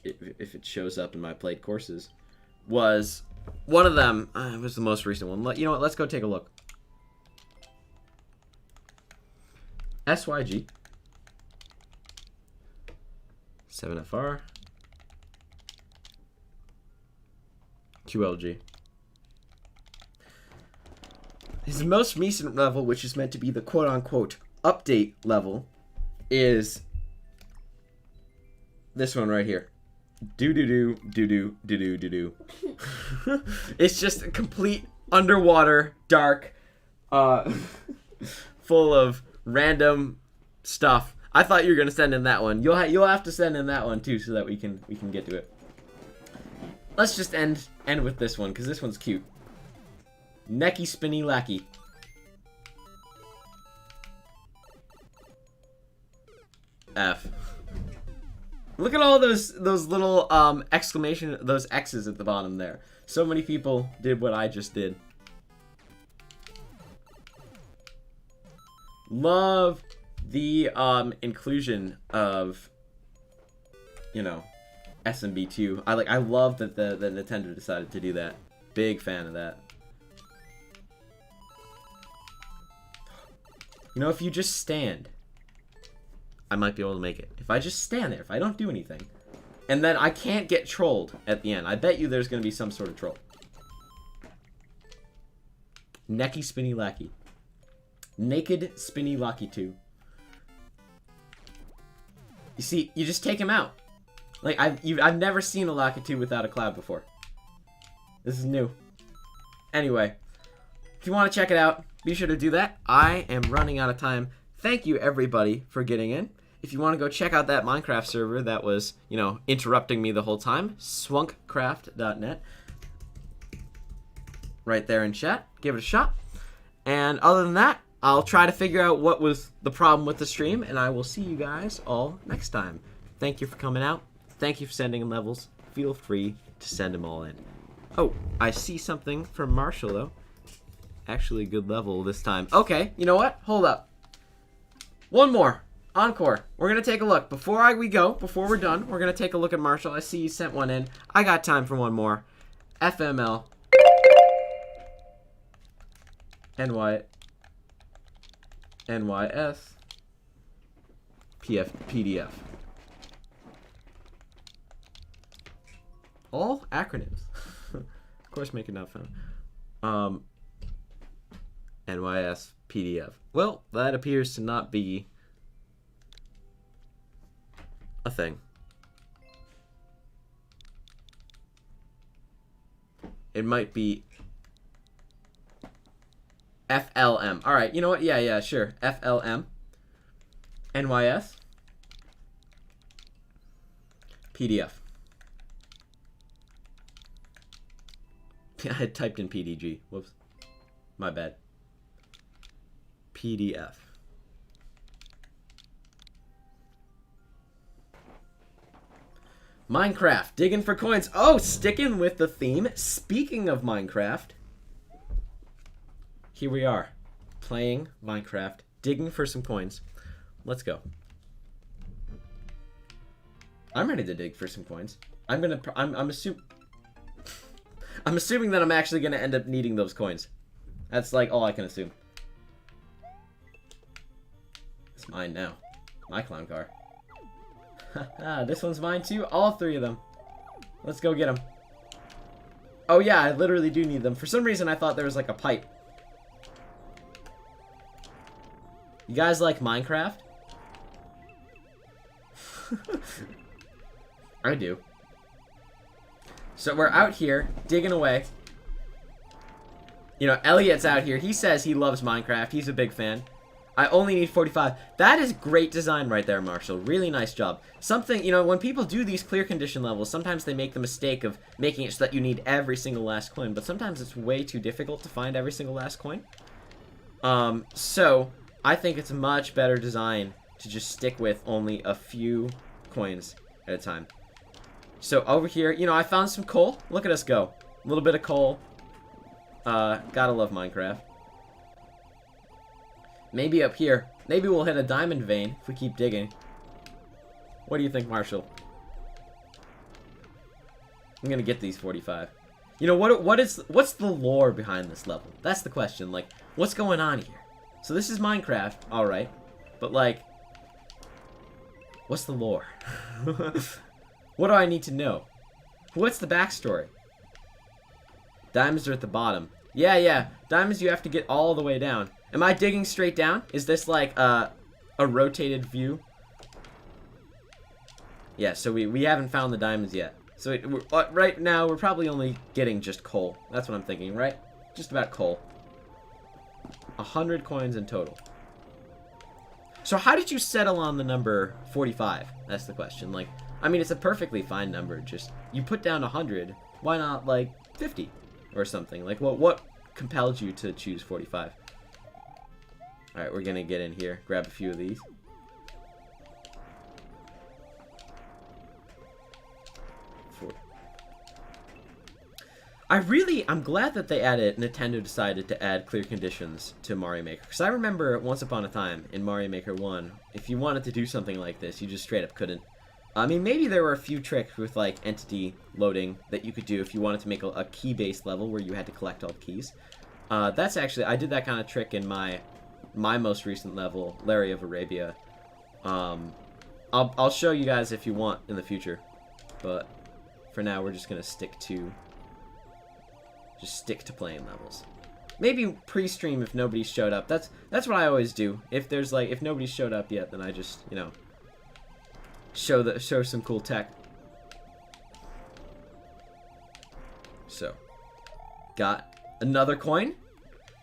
it shows up in my played courses, was one of them. It was the most recent one. You know what? Let's go take a look. SYG 7FR QLG. His most recent level, which is meant to be the quote-unquote update level, is this one right here. Do-do-do, do-do, do-do, do-do. It's just a complete underwater, dark, full of random stuff. I thought you were gonna send in that one. You'll have to send in that one too, so that we can get to it. Let's just end with this one, because this one's cute. Necky Spinny Lackey. F. Look at all those little exclamation, those X's at the bottom there. So many people did what I just did. Love the inclusion of, you know, SMB2. I love that the Nintendo decided to do that. Big fan of that. You know, if you just stand, I might be able to make it. If I just stand there, if I don't do anything, and then I can't get trolled at the end. I bet you there's going to be some sort of troll. Necky Spinny Lackey. Naked Spinny Lackey 2. You see, you just take him out. Like, I've never seen a Lackey 2 without a cloud before. This is new. Anyway, if you want to check it out, be sure to do that. I am running out of time. Thank you, everybody, for getting in. If you want to go check out that Minecraft server that was, you know, interrupting me the whole time, swankcraft.net. Right there in chat. Give it a shot. And other than that, I'll try to figure out what was the problem with the stream, and I will see you guys all next time. Thank you for coming out. Thank you for sending in levels. Feel free to send them all in. Oh, I see something from Marshall, though. Actually, good level this time. Okay, you know what? Hold up. One more. Encore. We're going to take a look. Before we're done, we're going to take a look at Marshall. I see you sent one in. I got time for one more. FML. NYS. PDF. All acronyms. Of course, make it not fun. NYS PDF. Well, that appears to not be a thing. It might be FLM. All right, you know what? Yeah, sure. FLM. NYS. PDF. I had typed in PDG. Whoops. My bad. PDF. Minecraft. Digging for coins. Oh, sticking with the theme. Speaking of Minecraft. Here we are. Playing Minecraft. Digging for some coins. Let's go. I'm ready to dig for some coins. I'm assuming that I'm actually going to end up needing those coins. That's like all I can assume. It's mine now. My clown car. This one's mine too. All three of them. Let's go get them. Oh yeah, I literally do need them. For some reason I thought there was like a pipe. You guys like Minecraft? I do. So we're out here digging away. You know, Elliot's out here. He says he loves Minecraft. He's a big fan. I only need 45. That is great design right there, Marshall. Really nice job. Something, you know, when people do these clear condition levels, sometimes they make the mistake of making it so that you need every single last coin, but sometimes it's way too difficult to find every single last coin. So I think it's a much better design to just stick with only a few coins at a time. So over here, you know, I found some coal. Look at us go. A little bit of coal. Gotta love Minecraft. Maybe up here. Maybe we'll hit a diamond vein if we keep digging. What do you think, Marshall? I'm gonna get these 45. You know, what's the lore behind this level? That's the question. Like, what's going on here? So this is Minecraft, alright. But like, what's the lore? What do I need to know? What's the backstory? Diamonds are at the bottom. Yeah. Diamonds you have to get all the way down. Am I digging straight down? Is this like a rotated view? Yeah, so we haven't found the diamonds yet. So right now we're probably only getting just coal. That's what I'm thinking, right? Just about coal. 100 coins in total. So how did you settle on the number 45? That's the question. Like, I mean, it's a perfectly fine number. Just, you put down 100. Why not, like, 50 or something? Like, what compelled you to choose 45? Alright, we're gonna get in here. Grab a few of these. I'm glad that they Nintendo decided to add clear conditions to Mario Maker. Because I remember once upon a time in Mario Maker 1, if you wanted to do something like this, you just straight up couldn't. I mean, maybe there were a few tricks with, like, entity loading that you could do if you wanted to make a key-based level where you had to collect all the keys. That's actually, I did that kind of trick in my most recent level, Larry of Arabia. I'll show you guys if you want in the future. But for now, we're just going to stick to playing levels. Maybe pre-stream if nobody showed up. That's what I always do. If nobody's showed up yet, then I just, you know, show some cool tech. So, got another coin.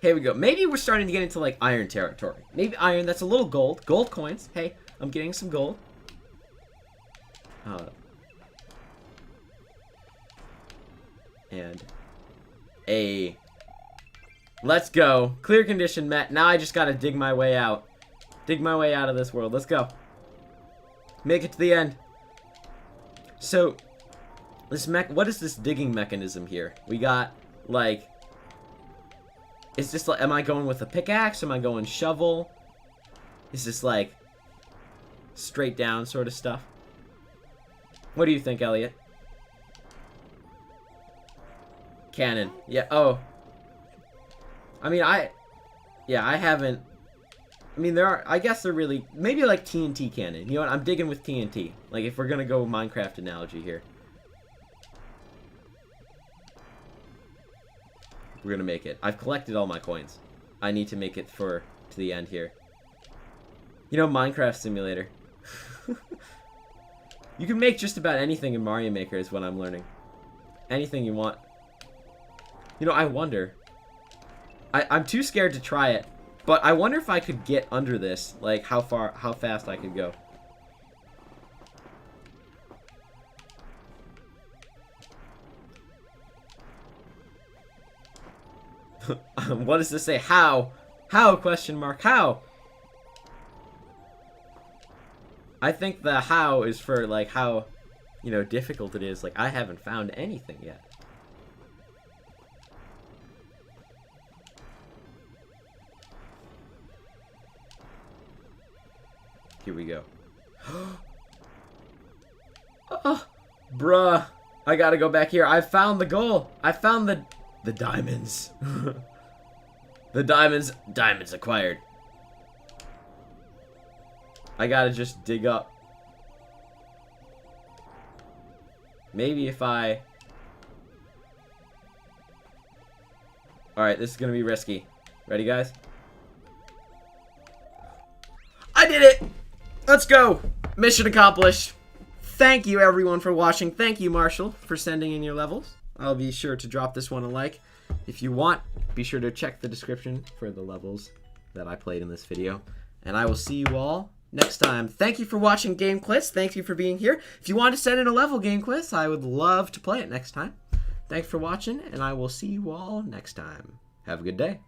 Here we go. Maybe we're starting to get into, like, iron territory. Maybe iron, that's a little gold. Gold coins. Hey, I'm getting some gold. And a... Let's go. Clear condition met. Now I just gotta dig my way out. Dig my way out of this world. Let's go. Make it to the end. So, what is this digging mechanism here? We got, like... Is this like... Am I going with a pickaxe? Am I going shovel? Is this, like... straight down sort of stuff? What do you think, Elliot? Cannon. Yeah, oh. I mean, I haven't... I mean, I guess they're really... Maybe like TNT cannon. You know what? I'm digging with TNT. Like, if we're gonna go Minecraft analogy here. We're gonna make it. I've collected all my coins. I need to make it to the end here. You know, Minecraft Simulator. You can make just about anything in Mario Maker is what I'm learning. Anything you want. You know, I wonder... I'm too scared to try it, but I wonder if I could get under this, like how fast I could go. What does this say? How? How? Question mark. How? I think the how is for, like, how, you know, difficult it is. Like, I haven't found anything yet. Here we go. Oh, bruh. I gotta go back here. I found the goal. I found the diamonds. The diamonds. Diamonds acquired. I gotta just dig up. Maybe if I... Alright, this is gonna be risky. Ready, guys? I did it! Let's go! Mission accomplished. Thank you, everyone, for watching. Thank you, Marshall, for sending in your levels. I'll be sure to drop this one a like. If you want, be sure to check the description for the levels that I played in this video. And I will see you all next time. Thank you for watching Game Quiz. Thank you for being here. If you want to send in a level Game Quiz, I would love to play it next time. Thanks for watching, and I will see you all next time. Have a good day.